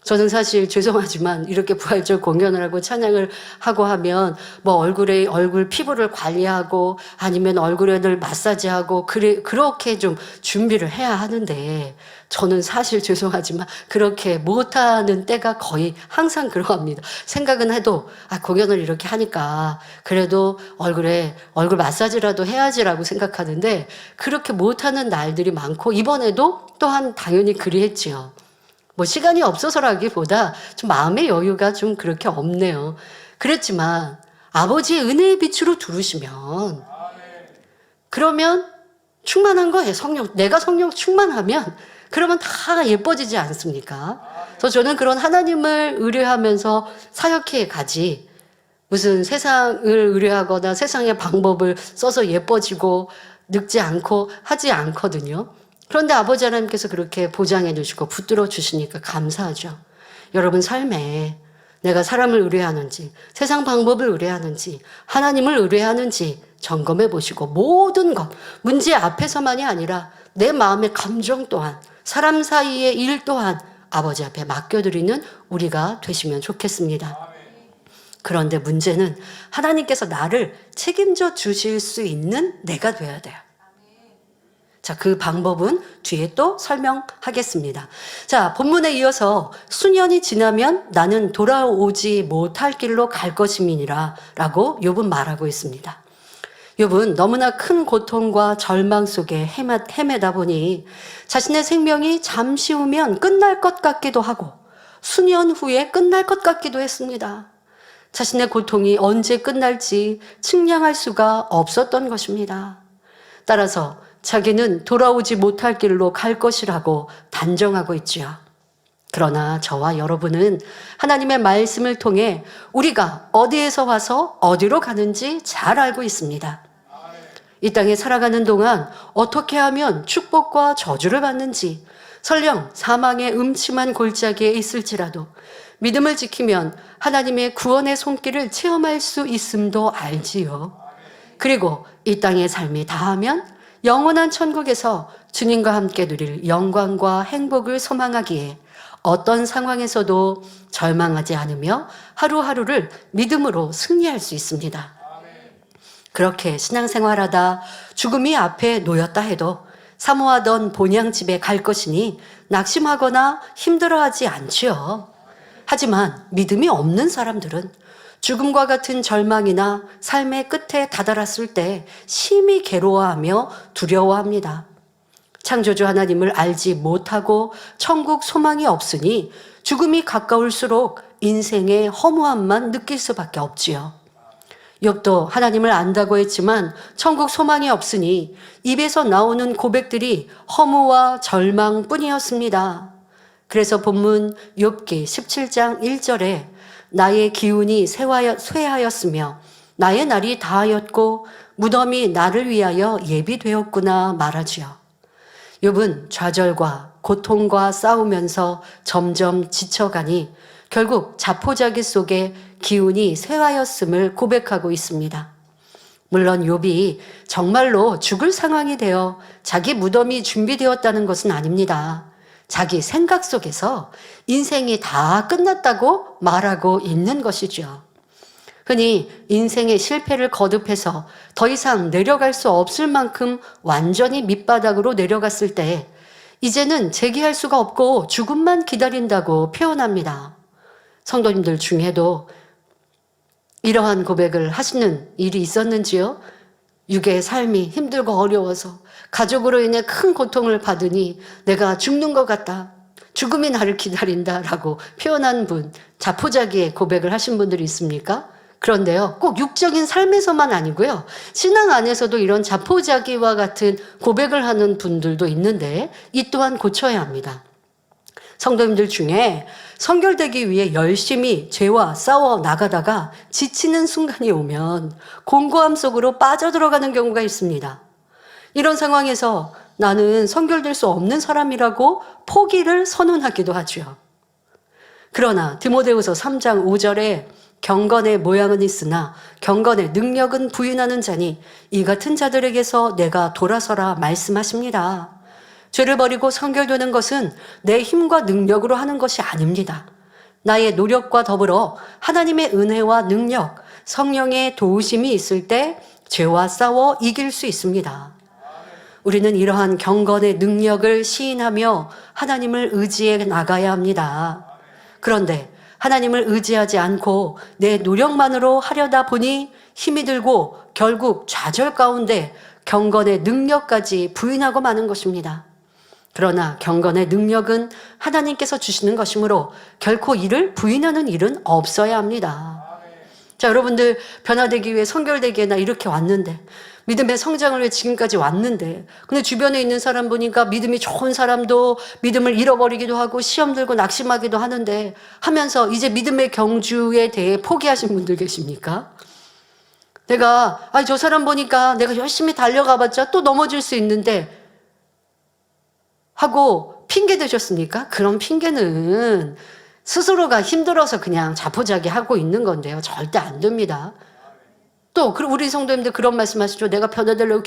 저는 사실 죄송하지만 이렇게 부활절 공연을 하고 찬양을 하고 하면 뭐 얼굴 피부를 관리하고 아니면 얼굴에 늘 마사지하고 그렇게 좀 준비를 해야 하는데 저는 사실 죄송하지만 그렇게 못하는 때가 거의 항상 그러합니다. 생각은 해도 공연을 이렇게 하니까 그래도 얼굴 마사지라도 해야지라고 생각하는데 그렇게 못하는 날들이 많고, 이번에도 또한 당연히 그리했지요. 뭐 시간이 없어서라기보다 좀 마음의 여유가 좀 그렇게 없네요. 그랬지만 아버지의 은혜의 빛으로 두르시면 그러면 충만한 거예요. 내가 성령 충만하면 그러면 다 예뻐지지 않습니까? 그래서 저는 그런 하나님을 의뢰하면서 사역해 가지 무슨 세상을 의뢰하거나 세상의 방법을 써서 예뻐지고 늙지 않고 하지 않거든요. 그런데 아버지 하나님께서 그렇게 보장해 주시고 붙들어 주시니까 감사하죠. 여러분 삶에 내가 사람을 의뢰하는지, 세상 방법을 의뢰하는지, 하나님을 의뢰하는지 점검해 보시고 모든 것, 문제 앞에서만이 아니라 내 마음의 감정 또한, 사람 사이의 일 또한 아버지 앞에 맡겨드리는 우리가 되시면 좋겠습니다. 그런데 문제는 하나님께서 나를 책임져 주실 수 있는 내가 돼야 돼요. 자, 그 방법은 뒤에 또 설명하겠습니다. 자, 본문에 이어서 수년이 지나면 나는 돌아오지 못할 길로 갈 것임이니라 라고 욥은 말하고 있습니다. 욥은 너무나 큰 고통과 절망 속에 헤매다 보니 자신의 생명이 잠시 후면 끝날 것 같기도 하고 수년 후에 끝날 것 같기도 했습니다. 자신의 고통이 언제 끝날지 측량할 수가 없었던 것입니다. 따라서 자기는 돌아오지 못할 길로 갈 것이라고 단정하고 있지요. 그러나 저와 여러분은 하나님의 말씀을 통해 우리가 어디에서 와서 어디로 가는지 잘 알고 있습니다. 이 땅에 살아가는 동안 어떻게 하면 축복과 저주를 받는지, 설령 사망의 음침한 골짜기에 있을지라도 믿음을 지키면 하나님의 구원의 손길을 체험할 수 있음도 알지요. 그리고 이 땅의 삶이 다하면 영원한 천국에서 주님과 함께 누릴 영광과 행복을 소망하기에 어떤 상황에서도 절망하지 않으며 하루하루를 믿음으로 승리할 수 있습니다. 그렇게 신앙생활하다 죽음이 앞에 놓였다 해도 사모하던 본향집에 갈 것이니 낙심하거나 힘들어하지 않지요. 하지만 믿음이 없는 사람들은 죽음과 같은 절망이나 삶의 끝에 다다랐을 때 심히 괴로워하며 두려워합니다. 창조주 하나님을 알지 못하고 천국 소망이 없으니 죽음이 가까울수록 인생의 허무함만 느낄 수밖에 없지요. 욥도 하나님을 안다고 했지만 천국 소망이 없으니 입에서 나오는 고백들이 허무와 절망뿐이었습니다. 그래서 본문 욥기 17장 1절에 나의 기운이 쇠하였으며 나의 날이 다하였고 무덤이 나를 위하여 예비되었구나 말하지요. 욥은 좌절과 고통과 싸우면서 점점 지쳐가니 결국 자포자기 속에 기운이 쇠하였음을 고백하고 있습니다. 물론 욥이 정말로 죽을 상황이 되어 자기 무덤이 준비되었다는 것은 아닙니다. 자기 생각 속에서 인생이 다 끝났다고 말하고 있는 것이죠. 흔히 인생의 실패를 거듭해서 더 이상 내려갈 수 없을 만큼 완전히 밑바닥으로 내려갔을 때 이제는 재기할 수가 없고 죽음만 기다린다고 표현합니다. 성도님들 중에도 이러한 고백을 하시는 일이 있었는지요? 육의 삶이 힘들고 어려워서 가족으로 인해 큰 고통을 받으니 내가 죽는 것 같다. 죽음이 나를 기다린다라고 표현한 분, 자포자기의 고백을 하신 분들이 있습니까? 그런데요, 꼭 육적인 삶에서만 아니고요, 신앙 안에서도 이런 자포자기와 같은 고백을 하는 분들도 있는데 이 또한 고쳐야 합니다. 성도님들 중에 성결되기 위해 열심히 죄와 싸워 나가다가 지치는 순간이 오면 공고함 속으로 빠져들어가는 경우가 있습니다. 이런 상황에서 나는 성결될 수 없는 사람이라고 포기를 선언하기도 하죠. 그러나 디모데후서 3장 5절에 경건의 모양은 있으나 경건의 능력은 부인하는 자니 이 같은 자들에게서 내가 돌아서라 말씀하십니다. 죄를 버리고 성결되는 것은 내 힘과 능력으로 하는 것이 아닙니다. 나의 노력과 더불어 하나님의 은혜와 능력, 성령의 도우심이 있을 때 죄와 싸워 이길 수 있습니다. 우리는 이러한 경건의 능력을 시인하며 하나님을 의지해 나가야 합니다. 그런데 하나님을 의지하지 않고 내 노력만으로 하려다 보니 힘이 들고 결국 좌절 가운데 경건의 능력까지 부인하고 마는 것입니다. 그러나 경건의 능력은 하나님께서 주시는 것이므로 결코 이를 부인하는 일은 없어야 합니다. 자, 여러분들 변화되기 위해 성결되기에 이렇게 왔는데, 믿음의 성장을 위해 지금까지 왔는데, 근데 주변에 있는 사람 보니까 믿음이 좋은 사람도 믿음을 잃어버리기도 하고 시험 들고 낙심하기도 하는데 하면서 이제 믿음의 경주에 대해 포기하신 분들 계십니까? 내가 저 사람 보니까 내가 열심히 달려가봤자 또 넘어질 수 있는데 하고 핑계 대셨습니까? 그런 핑계는 스스로가 힘들어서 그냥 자포자기 하고 있는 건데요. 절대 안 됩니다. 또 우리 성도님들 그런 말씀하시죠. 내가 변화되려고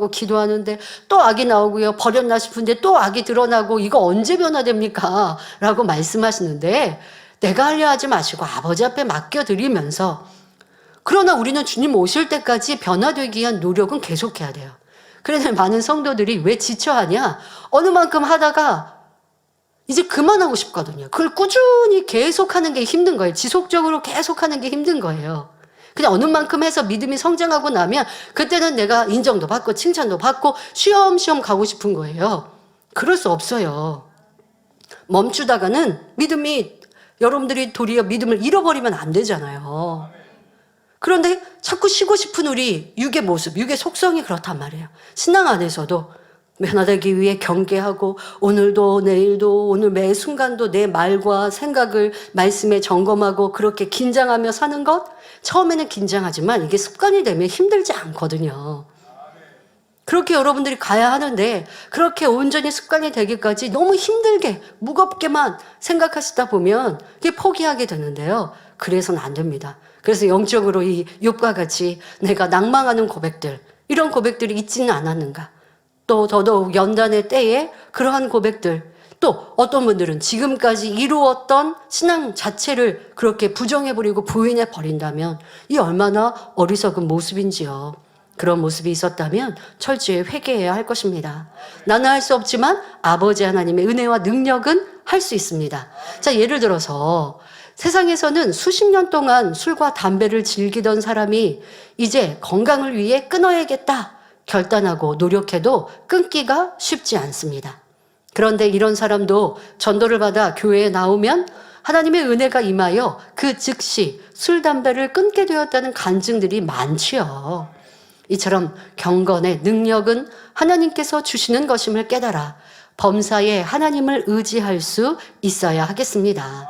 기도하는데 또 악이 나오고요. 버렸나 싶은데 또 악이 드러나고 이거 언제 변화됩니까? 라고 말씀하시는데 내가 하려 하지 마시고 아버지 앞에 맡겨드리면서, 그러나 우리는 주님 오실 때까지 변화되기 위한 노력은 계속해야 돼요. 그래서 많은 성도들이 왜 지쳐하냐? 어느 만큼 하다가 이제 그만하고 싶거든요. 그걸 꾸준히 계속하는 게 힘든 거예요. 지속적으로 계속하는 게 힘든 거예요. 그냥 어느 만큼 해서 믿음이 성장하고 나면 그때는 내가 인정도 받고 칭찬도 받고 쉬엄쉬엄 가고 싶은 거예요. 그럴 수 없어요. 멈추다가는 여러분들이 도리어 믿음을 잃어버리면 안 되잖아요. 그런데 자꾸 쉬고 싶은 우리 육의 모습, 육의 속성이 그렇단 말이에요. 신앙 안에서도 변화되기 위해 경계하고 오늘도 내일도 오늘 매 순간도 내 말과 생각을 말씀에 점검하고 그렇게 긴장하며 사는 것, 처음에는 긴장하지만 이게 습관이 되면 힘들지 않거든요. 그렇게 여러분들이 가야 하는데 그렇게 온전히 습관이 되기까지 너무 힘들게 무겁게만 생각하시다 보면 이게 포기하게 되는데요. 그래서는 안 됩니다. 그래서 영적으로 이 욥과 같이 내가 낭망하는 고백들, 이런 고백들이 있지는 않았는가. 또 더더욱 연단의 때에 그러한 고백들, 또 어떤 분들은 지금까지 이루었던 신앙 자체를 그렇게 부정해버리고 부인해버린다면 이 얼마나 어리석은 모습인지요. 그런 모습이 있었다면 철저히 회개해야 할 것입니다. 나는 할 수 없지만 아버지 하나님의 은혜와 능력은 할 수 있습니다. 자, 예를 들어서 세상에서는 수십 년 동안 술과 담배를 즐기던 사람이 이제 건강을 위해 끊어야겠다 결단하고 노력해도 끊기가 쉽지 않습니다. 그런데 이런 사람도 전도를 받아 교회에 나오면 하나님의 은혜가 임하여 그 즉시 술, 담배를 끊게 되었다는 간증들이 많지요. 이처럼 경건의 능력은 하나님께서 주시는 것임을 깨달아 범사에 하나님을 의지할 수 있어야 하겠습니다.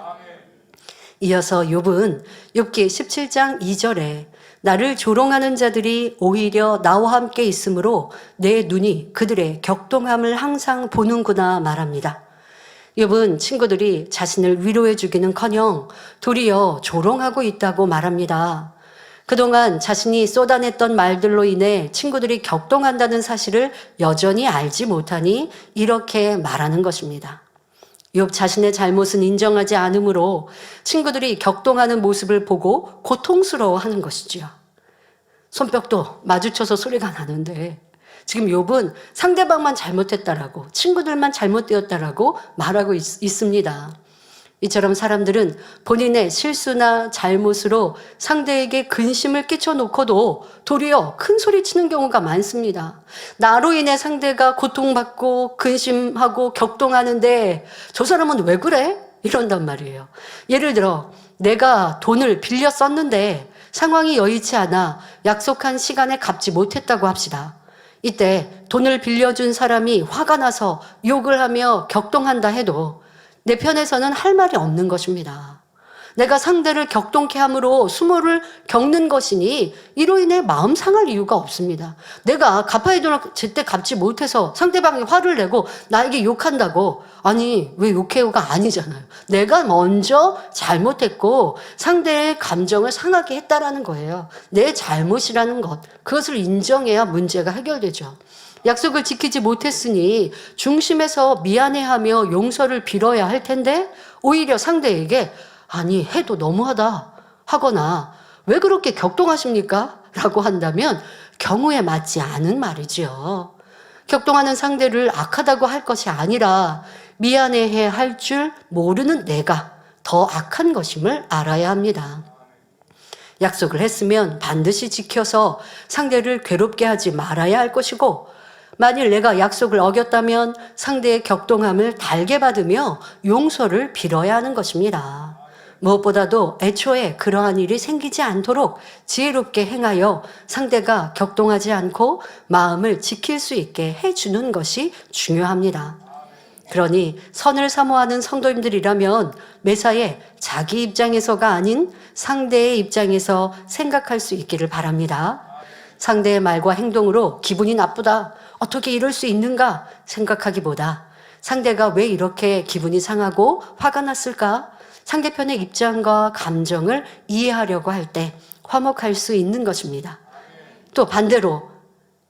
이어서 욥은 욥기 17장 2절에 나를 조롱하는 자들이 오히려 나와 함께 있으므로 내 눈이 그들의 격동함을 항상 보는구나 말합니다. 욥은 친구들이 자신을 위로해 주기는커녕 도리어 조롱하고 있다고 말합니다. 그동안 자신이 쏟아냈던 말들로 인해 친구들이 격동한다는 사실을 여전히 알지 못하니 이렇게 말하는 것입니다. 욥 자신의 잘못은 인정하지 않으므로 친구들이 격동하는 모습을 보고 고통스러워하는 것이지요. 손뼉도 마주쳐서 소리가 나는데 지금 욥은 상대방만 잘못했다라고, 친구들만 잘못되었다라고 말하고 있습니다. 이처럼 사람들은 본인의 실수나 잘못으로 상대에게 근심을 끼쳐놓고도 도리어 큰 소리 치는 경우가 많습니다. 나로 인해 상대가 고통받고 근심하고 격동하는데 저 사람은 왜 그래? 이런단 말이에요. 예를 들어 내가 돈을 빌려 썼는데 상황이 여의치 않아 약속한 시간에 갚지 못했다고 합시다. 이때 돈을 빌려준 사람이 화가 나서 욕을 하며 격동한다 해도 내 편에서는 할 말이 없는 것입니다. 내가 상대를 격동케 함으로 수모를 겪는 것이니 이로 인해 마음 상할 이유가 없습니다. 내가 갚아야 돈을 제때 갚지 못해서 상대방이 화를 내고 나에게 욕한다고, 아니 왜 욕해요가 아니잖아요. 내가 먼저 잘못했고 상대의 감정을 상하게 했다라는 거예요. 내 잘못이라는 것, 그것을 인정해야 문제가 해결되죠. 약속을 지키지 못했으니 중심에서 미안해하며 용서를 빌어야 할 텐데 오히려 상대에게 아니 해도 너무하다 하거나 왜 그렇게 격동하십니까? 라고 한다면 경우에 맞지 않은 말이지요. 격동하는 상대를 악하다고 할 것이 아니라 미안해해 할 줄 모르는 내가 더 악한 것임을 알아야 합니다. 약속을 했으면 반드시 지켜서 상대를 괴롭게 하지 말아야 할 것이고, 만일 내가 약속을 어겼다면 상대의 격동함을 달게 받으며 용서를 빌어야 하는 것입니다. 무엇보다도 애초에 그러한 일이 생기지 않도록 지혜롭게 행하여 상대가 격동하지 않고 마음을 지킬 수 있게 해주는 것이 중요합니다. 그러니 선을 사모하는 성도님들이라면 매사에 자기 입장에서가 아닌 상대의 입장에서 생각할 수 있기를 바랍니다. 상대의 말과 행동으로 기분이 나쁘다, 어떻게 이럴 수 있는가 생각하기보다 상대가 왜 이렇게 기분이 상하고 화가 났을까? 상대편의 입장과 감정을 이해하려고 할 때 화목할 수 있는 것입니다. 또 반대로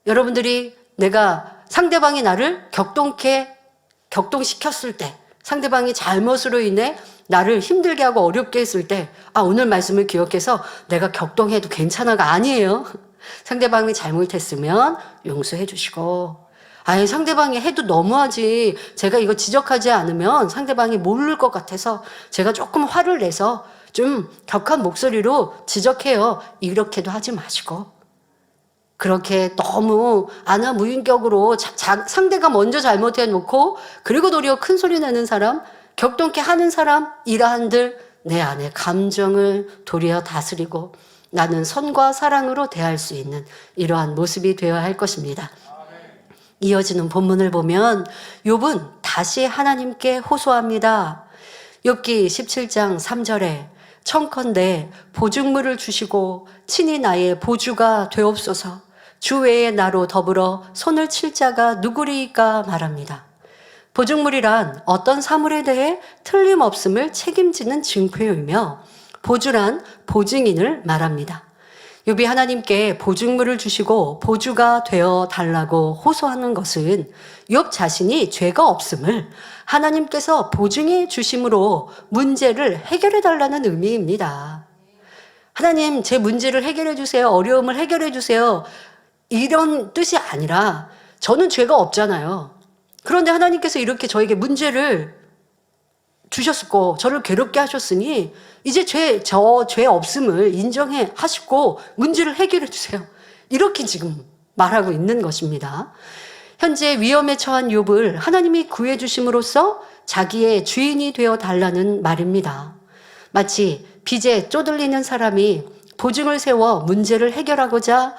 여러분들이 내가 상대방이 나를 격동시켰을 때, 상대방이 잘못으로 인해 나를 힘들게 하고 어렵게 했을 때, 오늘 말씀을 기억해서 내가 격동해도 괜찮아가 아니에요. 상대방이 잘못했으면 용서해 주시고, 상대방이 해도 너무하지, 제가 이거 지적하지 않으면 상대방이 모를 것 같아서 제가 조금 화를 내서 좀 격한 목소리로 지적해요. 이렇게도 하지 마시고, 그렇게 너무 안하무인격으로 상대가 먼저 잘못해놓고 그리고 도리어 큰 소리 내는 사람, 격동케 하는 사람 이러한들 내 안에 감정을 도리어 다스리고 나는 선과 사랑으로 대할 수 있는 이러한 모습이 되어야 할 것입니다. 이어지는 본문을 보면 욥은 다시 하나님께 호소합니다. 욥기 17장 3절에 청컨대 보증물을 주시고 친히 나의 보주가 되옵소서, 주 외에 나로 더불어 손을 칠 자가 누구리이까 말합니다. 보증물이란 어떤 사물에 대해 틀림없음을 책임지는 증표이며 보주란 보증인을 말합니다. 욥이 하나님께 보증물을 주시고 보주가 되어 달라고 호소하는 것은 욥 자신이 죄가 없음을 하나님께서 보증해 주심으로 문제를 해결해 달라는 의미입니다. 하나님, 제 문제를 해결해 주세요. 어려움을 해결해 주세요. 이런 뜻이 아니라 저는 죄가 없잖아요. 그런데 하나님께서 이렇게 저에게 문제를 주셨고 저를 괴롭게 하셨으니 이제 저 죄 없음을 인정해 하시고 문제를 해결해 주세요. 이렇게 지금 말하고 있는 것입니다. 현재 위험에 처한 욥을 하나님이 구해 주심으로써 자기의 주인이 되어 달라는 말입니다. 마치 빚에 쪼들리는 사람이 보증을 세워 문제를 해결하고자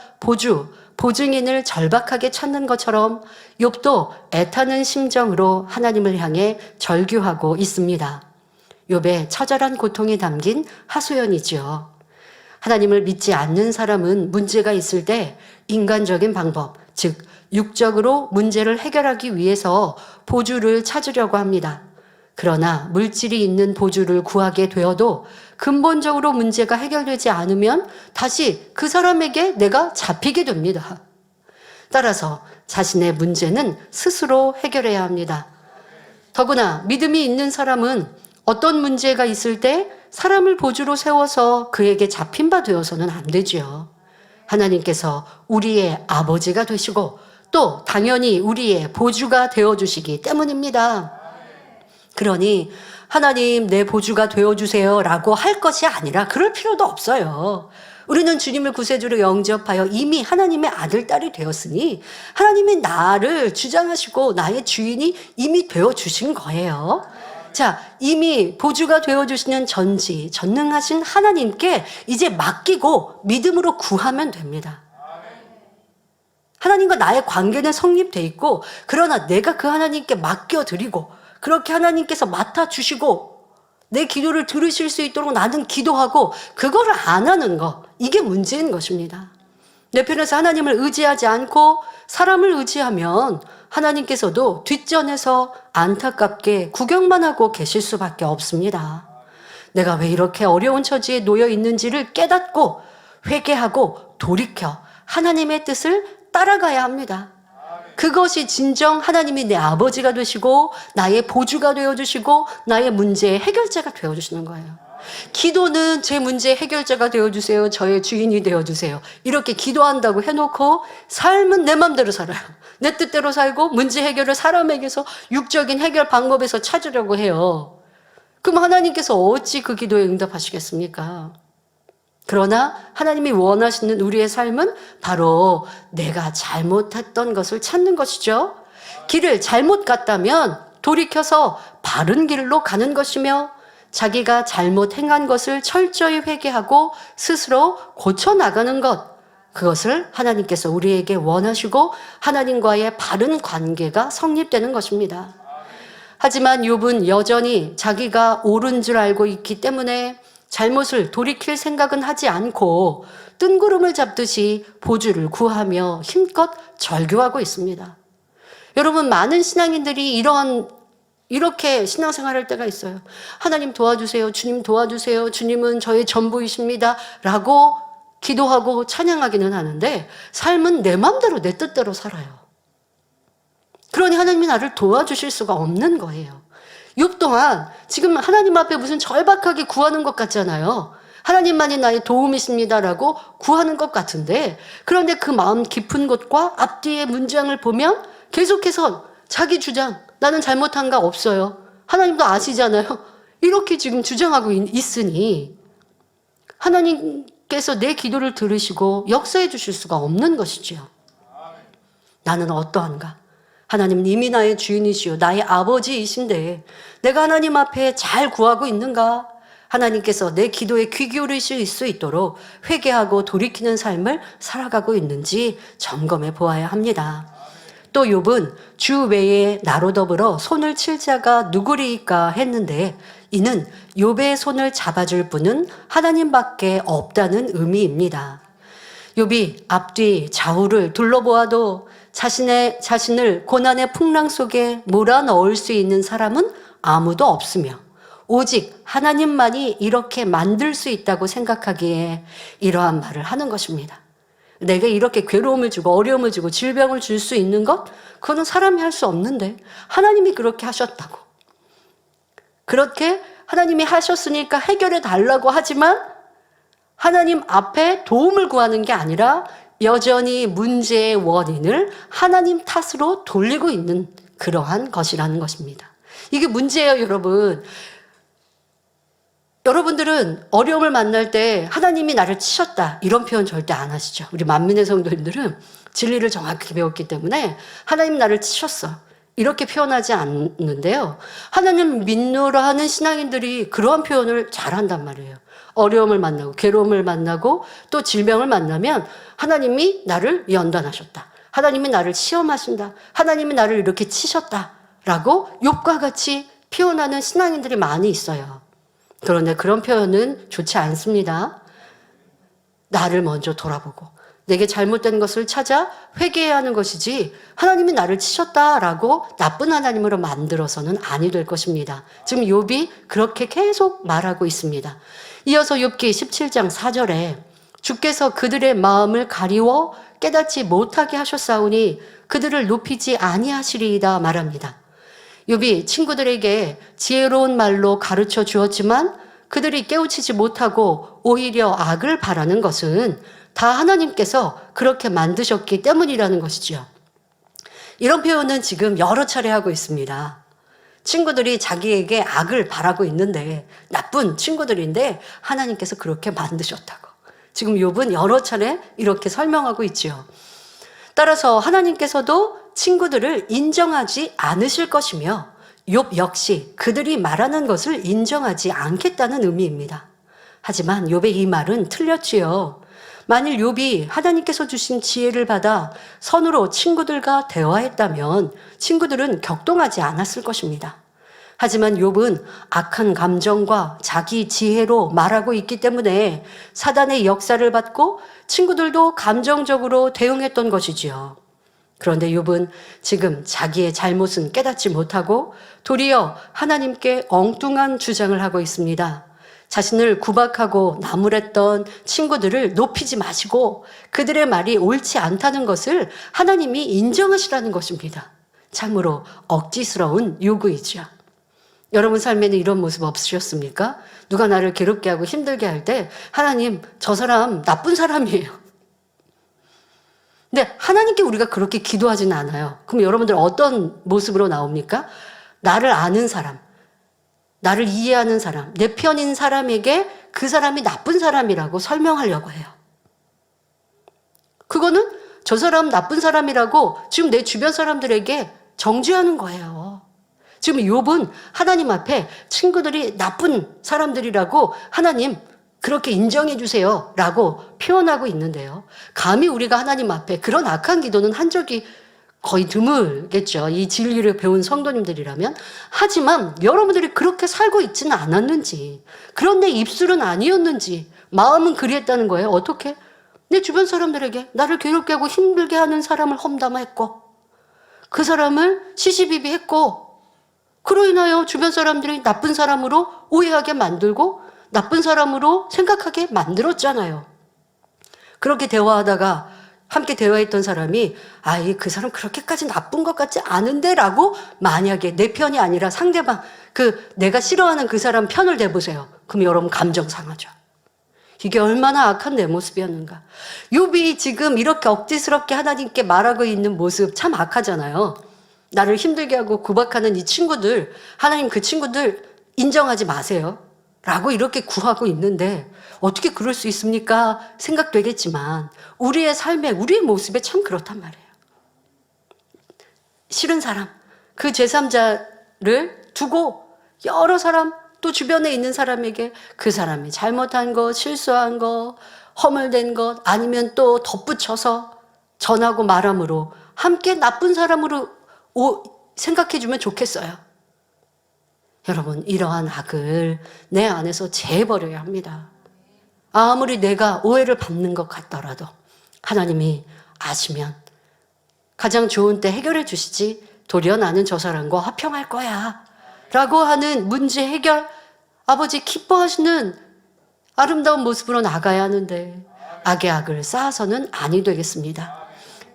보증인을 절박하게 찾는 것처럼 욥도 애타는 심정으로 하나님을 향해 절규하고 있습니다. 욥의 처절한 고통이 담긴 하소연이지요. 하나님을 믿지 않는 사람은 문제가 있을 때 인간적인 방법, 즉 육적으로 문제를 해결하기 위해서 보주를 찾으려고 합니다. 그러나 물질이 있는 보주를 구하게 되어도 근본적으로 문제가 해결되지 않으면 다시 그 사람에게 내가 잡히게 됩니다. 따라서 자신의 문제는 스스로 해결해야 합니다. 더구나 믿음이 있는 사람은 어떤 문제가 있을 때 사람을 보주로 세워서 그에게 잡힌 바 되어서는 안 되지요. 하나님께서 우리의 아버지가 되시고 또 당연히 우리의 보주가 되어주시기 때문입니다. 그러니 하나님 내 보주가 되어주세요 라고 할 것이 아니라 그럴 필요도 없어요. 우리는 주님을 구세주로 영접하여 이미 하나님의 아들, 딸이 되었으니 하나님이 나를 주장하시고 나의 주인이 이미 되어주신 거예요. 자, 이미 보주가 되어주시는 전능하신 하나님께 이제 맡기고 믿음으로 구하면 됩니다. 하나님과 나의 관계는 성립돼 있고 그러나 내가 그 하나님께 맡겨드리고 그렇게 하나님께서 맡아주시고 내 기도를 들으실 수 있도록 나는 기도하고 그거를 안 하는 거, 이게 문제인 것입니다. 내 편에서 하나님을 의지하지 않고 사람을 의지하면 하나님께서도 뒷전에서 안타깝게 구경만 하고 계실 수밖에 없습니다. 내가 왜 이렇게 어려운 처지에 놓여 있는지를 깨닫고 회개하고 돌이켜 하나님의 뜻을 따라가야 합니다. 그것이 진정 하나님이 내 아버지가 되시고 나의 보주가 되어주시고 나의 문제의 해결자가 되어주시는 거예요. 기도는 제 문제의 해결자가 되어주세요. 저의 주인이 되어주세요. 이렇게 기도한다고 해놓고 삶은 내 맘대로 살아요. 내 뜻대로 살고 문제 해결을 사람에게서 육적인 해결 방법에서 찾으려고 해요. 그럼 하나님께서 어찌 그 기도에 응답하시겠습니까? 그러나 하나님이 원하시는 우리의 삶은 바로 내가 잘못했던 것을 찾는 것이죠. 길을 잘못 갔다면 돌이켜서 바른 길로 가는 것이며 자기가 잘못 행한 것을 철저히 회개하고 스스로 고쳐나가는 것, 그것을 하나님께서 우리에게 원하시고 하나님과의 바른 관계가 성립되는 것입니다. 하지만 욥은 여전히 자기가 옳은 줄 알고 있기 때문에 잘못을 돌이킬 생각은 하지 않고 뜬구름을 잡듯이 보주를 구하며 힘껏 절규하고 있습니다. 여러분, 많은 신앙인들이 이렇게 신앙생활할 때가 있어요. 하나님 도와주세요. 주님 도와주세요. 주님은 저의 전부이십니다. 라고 기도하고 찬양하기는 하는데 삶은 내 마음대로 내 뜻대로 살아요. 그러니 하나님이 나를 도와주실 수가 없는 거예요. 욥 또한 지금 하나님 앞에 무슨 절박하게 구하는 것 같잖아요. 하나님만이 나의 도움이십니다라고 구하는 것 같은데 그런데 그 마음 깊은 곳과 앞뒤의 문장을 보면 계속해서 자기 주장, 나는 잘못한 거 없어요. 하나님도 아시잖아요. 이렇게 지금 주장하고 있으니 하나님께서 내 기도를 들으시고 역사해 주실 수가 없는 것이지요. 나는 어떠한가? 하나님은 이미 나의 주인이시요 나의 아버지이신데 내가 하나님 앞에 잘 구하고 있는가? 하나님께서 내 기도에 귀 기울이실 수 있도록 회개하고 돌이키는 삶을 살아가고 있는지 점검해 보아야 합니다. 또 욥은 주 외에 나로 더불어 손을 칠 자가 누구리이까 했는데 이는 욥의 손을 잡아줄 분은 하나님밖에 없다는 의미입니다. 욥이 앞뒤 좌우를 둘러보아도 자신을 고난의 풍랑 속에 몰아넣을 수 있는 사람은 아무도 없으며 오직 하나님만이 이렇게 만들 수 있다고 생각하기에 이러한 말을 하는 것입니다. 내게 이렇게 괴로움을 주고 어려움을 주고 질병을 줄 수 있는 것? 그거는 사람이 할 수 없는데 하나님이 그렇게 하셨다고. 그렇게 하나님이 하셨으니까 해결해 달라고 하지만 하나님 앞에 도움을 구하는 게 아니라 여전히 문제의 원인을 하나님 탓으로 돌리고 있는 그러한 것이라는 것입니다. 이게 문제예요, 여러분. 여러분들은 어려움을 만날 때 하나님이 나를 치셨다 이런 표현 절대 안 하시죠. 우리 만민의 성도님들은 진리를 정확히 배웠기 때문에 하나님 나를 치셨어 이렇게 표현하지 않는데요. 하나님 믿노라 하는 신앙인들이 그러한 표현을 잘한단 말이에요. 어려움을 만나고 괴로움을 만나고 또 질병을 만나면 하나님이 나를 연단하셨다. 하나님이 나를 시험하신다. 하나님이 나를 이렇게 치셨다라고 욥과 같이 표현하는 신앙인들이 많이 있어요. 그런데 그런 표현은 좋지 않습니다. 나를 먼저 돌아보고 내게 잘못된 것을 찾아 회개해야 하는 것이지 하나님이 나를 치셨다라고 나쁜 하나님으로 만들어서는 아니 될 것입니다. 지금 욥이 그렇게 계속 말하고 있습니다. 이어서 욥기 17장 4절에 주께서 그들의 마음을 가리워 깨닫지 못하게 하셨사오니 그들을 높이지 아니하시리이다 말합니다. 욥이 친구들에게 지혜로운 말로 가르쳐 주었지만 그들이 깨우치지 못하고 오히려 악을 바라는 것은 다 하나님께서 그렇게 만드셨기 때문이라는 것이죠. 이런 표현은 지금 여러 차례 하고 있습니다. 친구들이 자기에게 악을 바라고 있는데 나쁜 친구들인데 하나님께서 그렇게 만드셨다고. 지금 욥은 여러 차례 이렇게 설명하고 있죠. 따라서 하나님께서도 친구들을 인정하지 않으실 것이며 욥 역시 그들이 말하는 것을 인정하지 않겠다는 의미입니다. 하지만 욥의 이 말은 틀렸지요. 만일 욥이 하나님께서 주신 지혜를 받아 선으로 친구들과 대화했다면 친구들은 격동하지 않았을 것입니다. 하지만 욥은 악한 감정과 자기 지혜로 말하고 있기 때문에 사단의 역사를 받고 친구들도 감정적으로 대응했던 것이지요. 그런데 욥은 지금 자기의 잘못은 깨닫지 못하고 도리어 하나님께 엉뚱한 주장을 하고 있습니다. 자신을 구박하고 나무랬던 친구들을 높이지 마시고 그들의 말이 옳지 않다는 것을 하나님이 인정하시라는 것입니다. 참으로 억지스러운 요구이죠. 여러분 삶에는 이런 모습 없으셨습니까? 누가 나를 괴롭게 하고 힘들게 할 때 하나님 저 사람 나쁜 사람이에요. 근데 하나님께 우리가 그렇게 기도하지는 않아요. 그럼 여러분들 어떤 모습으로 나옵니까? 나를 아는 사람, 나를 이해하는 사람, 내 편인 사람에게 그 사람이 나쁜 사람이라고 설명하려고 해요. 그거는 저 사람 나쁜 사람이라고 지금 내 주변 사람들에게 정죄하는 거예요. 지금 욥은 하나님 앞에 친구들이 나쁜 사람들이라고 하나님 그렇게 인정해 주세요 라고 표현하고 있는데요. 감히 우리가 하나님 앞에 그런 악한 기도는 한 적이 거의 드물겠죠. 이 진리를 배운 성도님들이라면. 하지만 여러분들이 그렇게 살고 있지는 않았는지, 그런데 입술은 아니었는지, 마음은 그리했다는 거예요. 어떻게? 내 주변 사람들에게 나를 괴롭게 하고 힘들게 하는 사람을 험담했고 그 사람을 시시비비했고 그로 인하여 주변 사람들이 나쁜 사람으로 오해하게 만들고 나쁜 사람으로 생각하게 만들었잖아요. 그렇게 대화하다가 함께 대화했던 사람이 그 사람 그렇게까지 나쁜 것 같지 않은데 라고 만약에 내 편이 아니라 상대방 내가 싫어하는 그 사람 편을 대보세요. 그럼 여러분 감정 상하죠. 이게 얼마나 악한 내 모습이었는가. 욥이 지금 이렇게 억지스럽게 하나님께 말하고 있는 모습 참 악하잖아요. 나를 힘들게 하고 구박하는 이 친구들, 하나님 그 친구들 인정하지 마세요 라고 이렇게 구하고 있는데 어떻게 그럴 수 있습니까? 생각되겠지만 우리의 삶에 우리의 모습에 참 그렇단 말이에요. 싫은 사람, 그 제3자를 두고 여러 사람 또 주변에 있는 사람에게 그 사람이 잘못한 것, 실수한 것, 허물된 것 아니면 또 덧붙여서 전하고 말함으로 함께 나쁜 사람으로 생각해주면 좋겠어요. 여러분 이러한 악을 내 안에서 제해버려야 합니다. 아무리 내가 오해를 받는 것 같더라도 하나님이 아시면 가장 좋은 때 해결해 주시지 도리어 나는 저 사람과 화평할 거야 라고 하는 문제 해결 아버지 기뻐하시는 아름다운 모습으로 나가야 하는데 악의 악을 쌓아서는 아니 되겠습니다.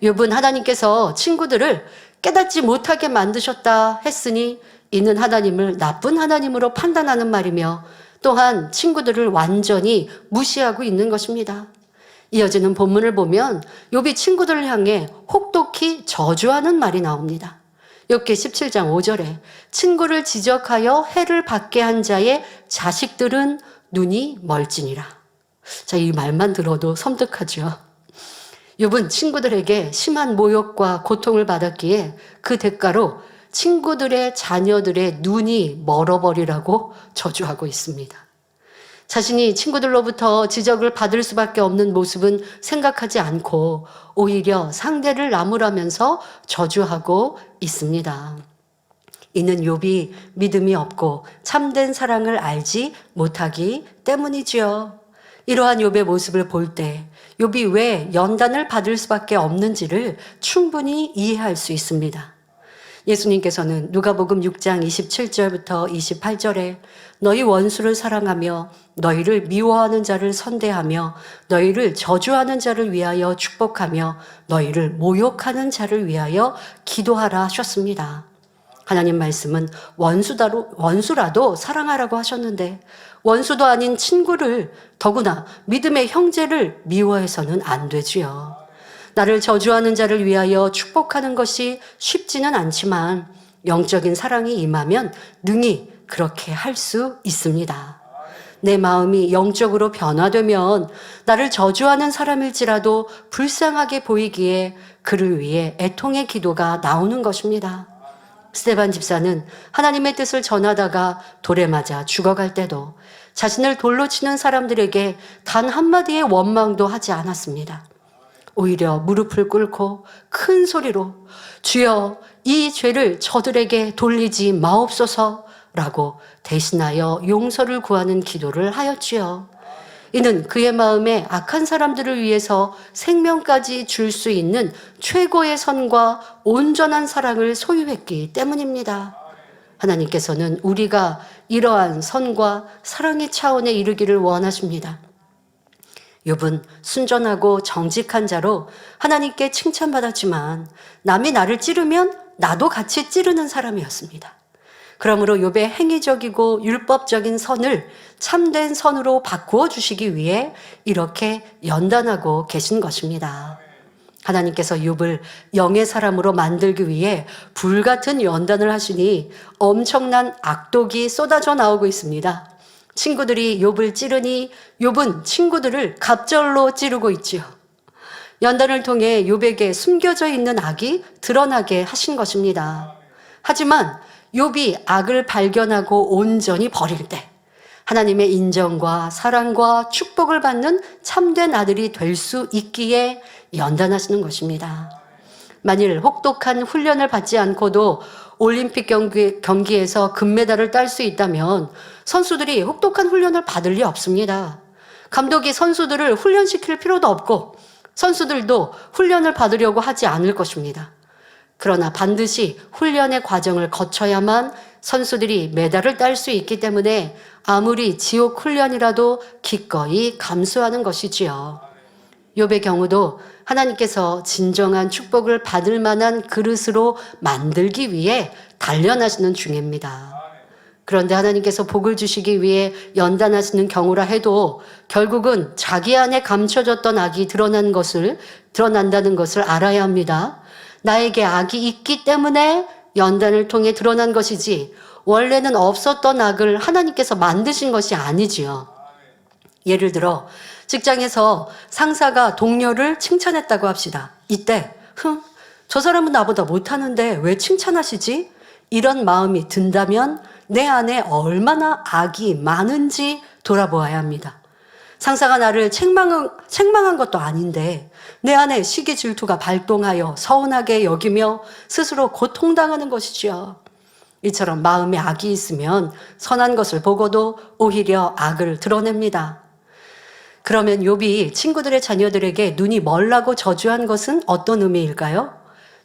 욥은 하나님께서 친구들을 깨닫지 못하게 만드셨다 했으니 이는 하나님을 나쁜 하나님으로 판단하는 말이며 또한 친구들을 완전히 무시하고 있는 것입니다. 이어지는 본문을 보면 욥이 친구들을 향해 혹독히 저주하는 말이 나옵니다. 욥기 17장 5절에 친구를 지적하여 해를 받게 한 자의 자식들은 눈이 멀지니라. 자, 이 말만 들어도 섬뜩하죠. 욥은 친구들에게 심한 모욕과 고통을 받았기에 그 대가로 친구들의 자녀들의 눈이 멀어버리라고 저주하고 있습니다. 자신이 친구들로부터 지적을 받을 수밖에 없는 모습은 생각하지 않고 오히려 상대를 나무라면서 저주하고 있습니다. 이는 욥이 믿음이 없고 참된 사랑을 알지 못하기 때문이지요. 이러한 욥의 모습을 볼 때 욥이 왜 연단을 받을 수밖에 없는지를 충분히 이해할 수 있습니다. 예수님께서는 누가복음 6장 27절부터 28절에 너희 원수를 사랑하며 너희를 미워하는 자를 선대하며 너희를 저주하는 자를 위하여 축복하며 너희를 모욕하는 자를 위하여 기도하라 하셨습니다. 하나님 말씀은 원수라도 사랑하라고 하셨는데 원수도 아닌 친구를 더구나 믿음의 형제를 미워해서는 안 되지요. 나를 저주하는 자를 위하여 축복하는 것이 쉽지는 않지만 영적인 사랑이 임하면 능히 그렇게 할 수 있습니다. 내 마음이 영적으로 변화되면 나를 저주하는 사람일지라도 불쌍하게 보이기에 그를 위해 애통의 기도가 나오는 것입니다. 스데반 집사는 하나님의 뜻을 전하다가 돌에 맞아 죽어갈 때도 자신을 돌로 치는 사람들에게 단 한마디의 원망도 하지 않았습니다. 오히려 무릎을 꿇고 큰 소리로 주여 이 죄를 저들에게 돌리지 마옵소서라고 대신하여 용서를 구하는 기도를 하였지요. 이는 그의 마음에 악한 사람들을 위해서 생명까지 줄 수 있는 최고의 선과 온전한 사랑을 소유했기 때문입니다. 하나님께서는 우리가 이러한 선과 사랑의 차원에 이르기를 원하십니다. 욥은 순전하고 정직한 자로 하나님께 칭찬받았지만 남이 나를 찌르면 나도 같이 찌르는 사람이었습니다. 그러므로 욥의 행위적이고 율법적인 선을 참된 선으로 바꾸어 주시기 위해 이렇게 연단하고 계신 것입니다. 하나님께서 욥을 영의 사람으로 만들기 위해 불같은 연단을 하시니 엄청난 악독이 쏟아져 나오고 있습니다. 친구들이 욥을 찌르니 욥은 친구들을 갑절로 찌르고 있지요. 연단을 통해 욥에게 숨겨져 있는 악이 드러나게 하신 것입니다. 하지만 욥이 악을 발견하고 온전히 버릴 때 하나님의 인정과 사랑과 축복을 받는 참된 아들이 될 수 있기에 연단하시는 것입니다. 만일 혹독한 훈련을 받지 않고도 올림픽 경기에서 금메달을 딸 수 있다면 선수들이 혹독한 훈련을 받을 리 없습니다. 감독이 선수들을 훈련시킬 필요도 없고 선수들도 훈련을 받으려고 하지 않을 것입니다. 그러나 반드시 훈련의 과정을 거쳐야만 선수들이 메달을 딸 수 있기 때문에 아무리 지옥 훈련이라도 기꺼이 감수하는 것이지요. 욥의 경우도 하나님께서 진정한 축복을 받을 만한 그릇으로 만들기 위해 단련하시는 중입니다. 그런데 하나님께서 복을 주시기 위해 연단하시는 경우라 해도 결국은 자기 안에 감춰졌던 악이 드러난다는 것을 알아야 합니다. 나에게 악이 있기 때문에 연단을 통해 드러난 것이지 원래는 없었던 악을 하나님께서 만드신 것이 아니지요. 예를 들어 직장에서 상사가 동료를 칭찬했다고 합시다. 이때 저 사람은 나보다 못하는데 왜 칭찬하시지? 이런 마음이 든다면 내 안에 얼마나 악이 많은지 돌아보아야 합니다. 상사가 나를 책망한 것도 아닌데 내 안에 시기 질투가 발동하여 서운하게 여기며 스스로 고통당하는 것이지요. 이처럼 마음에 악이 있으면 선한 것을 보고도 오히려 악을 드러냅니다. 그러면 욥이 친구들의 자녀들에게 눈이 멀라고 저주한 것은 어떤 의미일까요?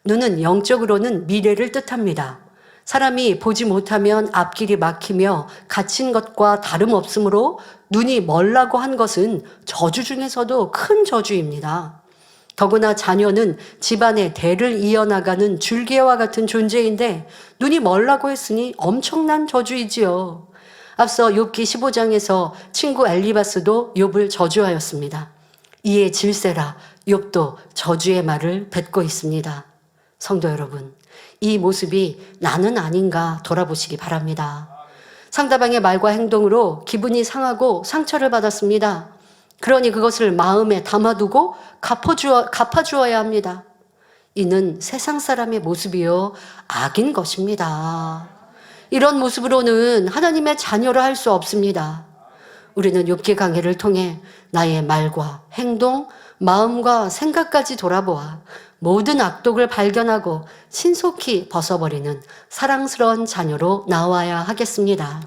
눈은 영적으로는 미래를 뜻합니다. 사람이 보지 못하면 앞길이 막히며 갇힌 것과 다름없으므로 눈이 멀라고 한 것은 저주 중에서도 큰 저주입니다. 더구나 자녀는 집안의 대를 이어나가는 줄기와 같은 존재인데 눈이 멀라고 했으니 엄청난 저주이지요. 앞서 욥기 15장에서 친구 엘리바스도 욥을 저주하였습니다. 이에 질세라 욥도 저주의 말을 뱉고 있습니다. 성도 여러분, 이 모습이 나는 아닌가 돌아보시기 바랍니다. 상대방의 말과 행동으로 기분이 상하고 상처를 받았습니다. 그러니 그것을 마음에 담아두고 갚아주어야 합니다. 이는 세상 사람의 모습이요 악인 것입니다. 이런 모습으로는 하나님의 자녀를 할 수 없습니다. 우리는 욥기 강해를 통해 나의 말과 행동, 마음과 생각까지 돌아보아 모든 악독을 발견하고 신속히 벗어버리는 사랑스러운 자녀로 나와야 하겠습니다.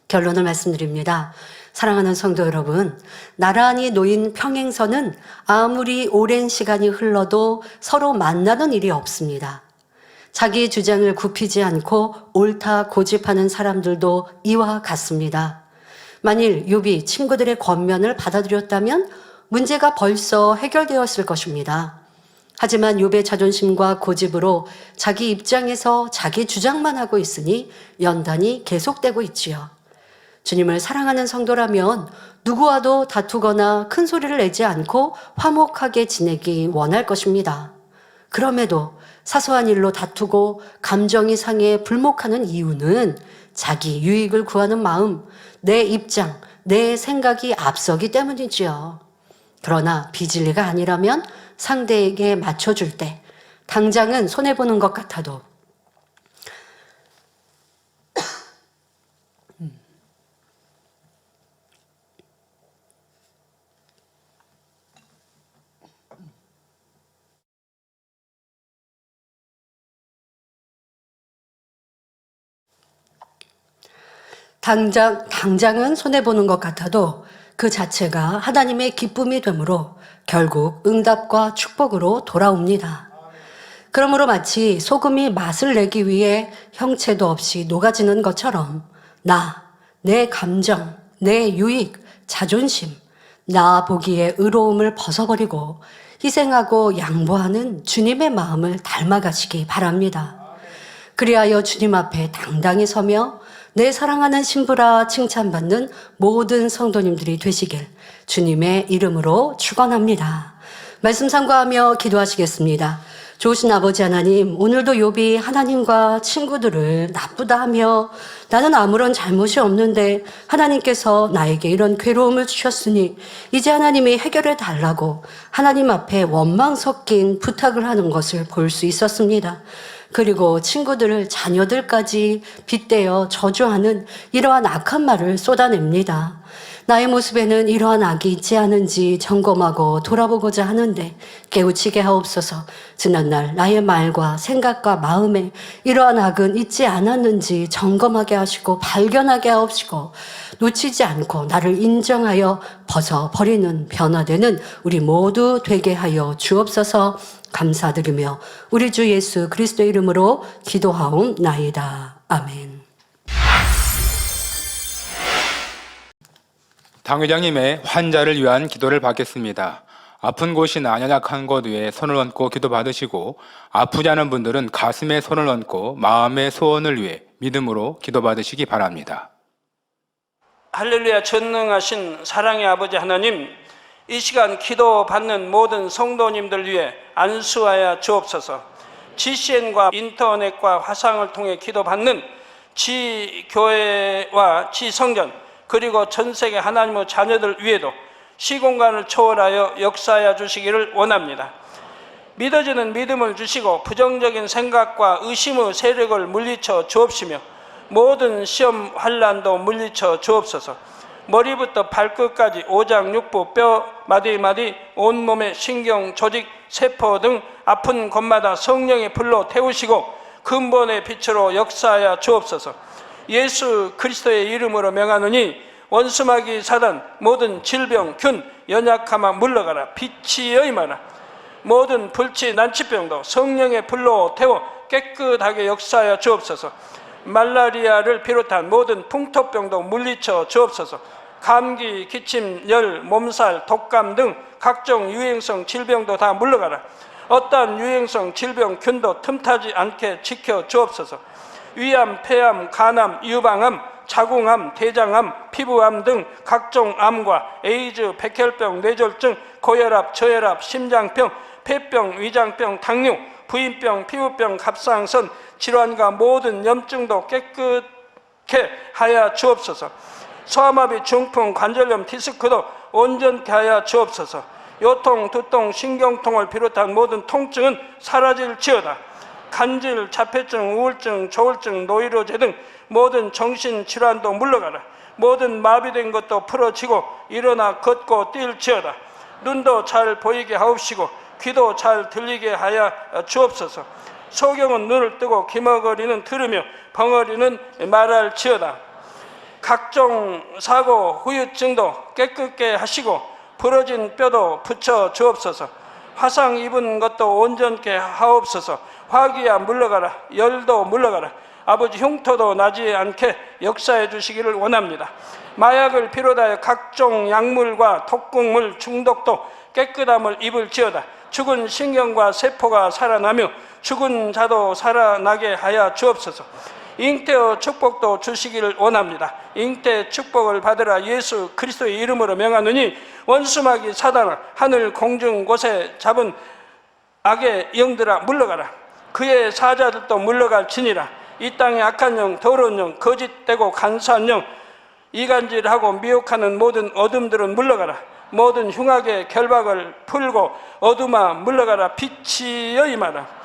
결론을 말씀드립니다. 사랑하는 성도 여러분, 나란히 놓인 평행선은 아무리 오랜 시간이 흘러도 서로 만나는 일이 없습니다. 자기 주장을 굽히지 않고 옳다 고집하는 사람들도 이와 같습니다. 만일 욥이 친구들의 권면을 받아들였다면 문제가 벌써 해결되었을 것입니다. 하지만 욥의 자존심과 고집으로 자기 입장에서 자기 주장만 하고 있으니 연단이 계속되고 있지요. 주님을 사랑하는 성도라면 누구와도 다투거나 큰 소리를 내지 않고 화목하게 지내기 원할 것입니다. 그럼에도 사소한 일로 다투고 감정이 상해 불목하는 이유는 자기 유익을 구하는 마음, 내 입장, 내 생각이 앞서기 때문이지요. 그러나 비진리가 아니라면 상대에게 맞춰줄 때 당장은 손해보는 것 같아도 당장은 손해보는 것 같아도 그 자체가 하나님의 기쁨이 되므로 결국 응답과 축복으로 돌아옵니다. 그러므로 마치 소금이 맛을 내기 위해 형체도 없이 녹아지는 것처럼 내 감정, 내 유익, 자존심, 나 보기에 의로움을 벗어버리고 희생하고 양보하는 주님의 마음을 닮아가시기 바랍니다. 그리하여 주님 앞에 당당히 서며 내 사랑하는 신부라 칭찬받는 모든 성도님들이 되시길 주님의 이름으로 축원합니다. 말씀 상고하며 기도하시겠습니다. 좋으신 아버지 하나님, 오늘도 욥이 하나님과 친구들을 나쁘다 하며 나는 아무런 잘못이 없는데 하나님께서 나에게 이런 괴로움을 주셨으니 이제 하나님이 해결해 달라고 하나님 앞에 원망 섞인 부탁을 하는 것을 볼 수 있었습니다. 그리고 친구들을 자녀들까지 빗대어 저주하는 이러한 악한 말을 쏟아냅니다. 나의 모습에는 이러한 악이 있지 않은지 점검하고 돌아보고자 하는데 깨우치게 하옵소서. 지난날 나의 말과 생각과 마음에 이러한 악은 있지 않았는지 점검하게 하시고 발견하게 하옵시고 놓치지 않고 나를 인정하여 벗어버리는 변화되는 우리 모두 되게 하여 주옵소서. 감사드리며 우리 주 예수 그리스도의 이름으로 기도하옵나이다. 아멘. 당회장님의 환자를 위한 기도를 받겠습니다. 아픈 곳이나 연약한 곳 위에 손을 얹고 기도 받으시고 아프지 않은 분들은 가슴에 손을 얹고 마음의 소원을 위해 믿음으로 기도 받으시기 바랍니다. 할렐루야. 전능하신 사랑의 아버지 하나님, 이 시간 기도 받는 모든 성도님들 위해 안수하여 주옵소서. GCN과 인터넷과 화상을 통해 기도 받는 지교회와 지성전 그리고 전세계 하나님의 자녀들 위에도 시공간을 초월하여 역사하여 주시기를 원합니다. 믿어지는 믿음을 주시고 부정적인 생각과 의심의 세력을 물리쳐 주옵시며 모든 시험 환난도 물리쳐 주옵소서. 머리부터 발끝까지 오장 육부 뼈 마디마디 온몸의 신경 조직 세포 등 아픈 곳마다 성령의 불로 태우시고 근본의 빛으로 역사하여 주옵소서. 예수 그리스도의 이름으로 명하노니 원수마귀 사단 모든 질병 균 연약함아 물러가라. 빛이 여임하라. 모든 불치 난치병도 성령의 불로 태워 깨끗하게 역사하여 주옵소서. 말라리아를 비롯한 모든 풍토병도 물리쳐 주옵소서. 감기, 기침, 열, 몸살, 독감 등 각종 유행성 질병도 다 물러가라. 어떠한 유행성 질병 균도 틈타지 않게 지켜 주옵소서. 위암, 폐암, 간암, 유방암, 자궁암, 대장암, 피부암 등 각종 암과 에이즈, 백혈병, 뇌졸중, 고혈압, 저혈압, 심장병, 폐병, 위장병, 당뇨, 부인병, 피부병, 갑상선 질환과 모든 염증도 깨끗게 하여 주옵소서. 소아마비, 중풍, 관절염, 디스크도 온전케 하여 주옵소서. 요통, 두통, 신경통을 비롯한 모든 통증은 사라질지어다. 간질, 자폐증, 우울증, 조울증, 노이로제 등 모든 정신질환도 물러가라. 모든 마비된 것도 풀어지고 일어나 걷고 뛸지어다. 눈도 잘 보이게 하옵시고 귀도 잘 들리게 하여 주옵소서. 소경은 눈을 뜨고 기머거리는 들으며 벙어리는 말할지어다. 각종 사고 후유증도 깨끗게 하시고 부러진 뼈도 붙여 주옵소서. 화상 입은 것도 온전케 하옵소서. 화기야 물러가라. 열도 물러가라. 아버지 흉터도 나지 않게 역사해 주시기를 원합니다. 마약을 비롯하여 각종 약물과 독극물 중독도 깨끗함을 입을지어다. 죽은 신경과 세포가 살아나며 죽은 자도 살아나게 하여 주옵소서. 잉태의 축복도 주시기를 원합니다. 잉태 축복을 받으라. 예수 그리스도의 이름으로 명하노니 원수마귀 사단아 하늘 공중 곳에 잡은 악의 영들아 물러가라. 그의 사자들도 물러갈지니라. 이 땅의 악한 영, 더러운 영, 거짓되고 간사한 영, 이간질하고 미혹하는 모든 어둠들은 물러가라. 모든 흉악의 결박을 풀고 어둠아 물러가라. 빛이여 임하라.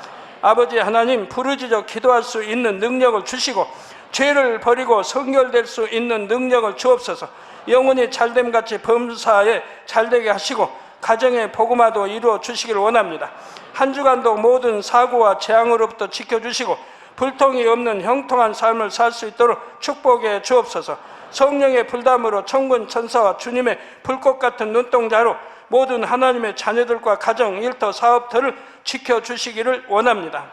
아버지 하나님, 부르짖어 기도할 수 있는 능력을 주시고 죄를 버리고 성결될 수 있는 능력을 주옵소서. 영혼이 잘됨같이 범사에 잘되게 하시고 가정의 복음화도 이루어 주시길 원합니다. 한 주간도 모든 사고와 재앙으로부터 지켜주시고 불통이 없는 형통한 삶을 살 수 있도록 축복해 주옵소서. 성령의 불담으로 천군 천사와 주님의 불꽃 같은 눈동자로 모든 하나님의 자녀들과 가정, 일터, 사업들을 지켜주시기를 원합니다.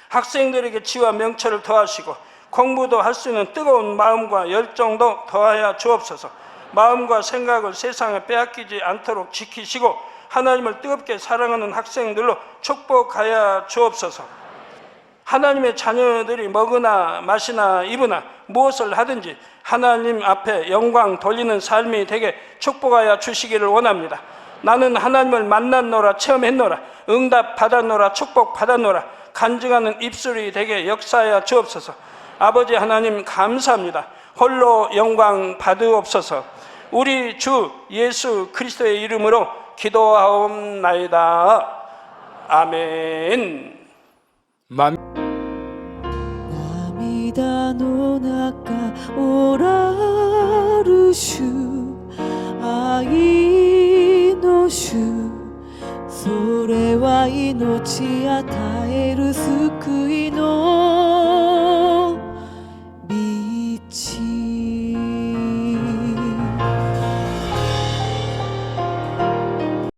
학생들에게 지와 명철을 더하시고 공부도 할 수 있는 뜨거운 마음과 열정도 더하여 주옵소서. 마음과 생각을 세상에 빼앗기지 않도록 지키시고 하나님을 뜨겁게 사랑하는 학생들로 축복하여 주옵소서. 하나님의 자녀들이 먹으나 마시나 입으나 무엇을 하든지 하나님 앞에 영광 돌리는 삶이 되게 축복하여 주시기를 원합니다. 나는 하나님을 만났노라, 체험했노라, 응답 받았노라, 축복 받았노라, 간증하는 입술이 되게 역사하여 주옵소서. 아버지 하나님 감사합니다. 홀로 영광 받으옵소서. 우리 주 예수 그리스도의 이름으로 기도하옵나이다. 아멘. 涙の中おらる主、愛の主、それは命与える救いの道。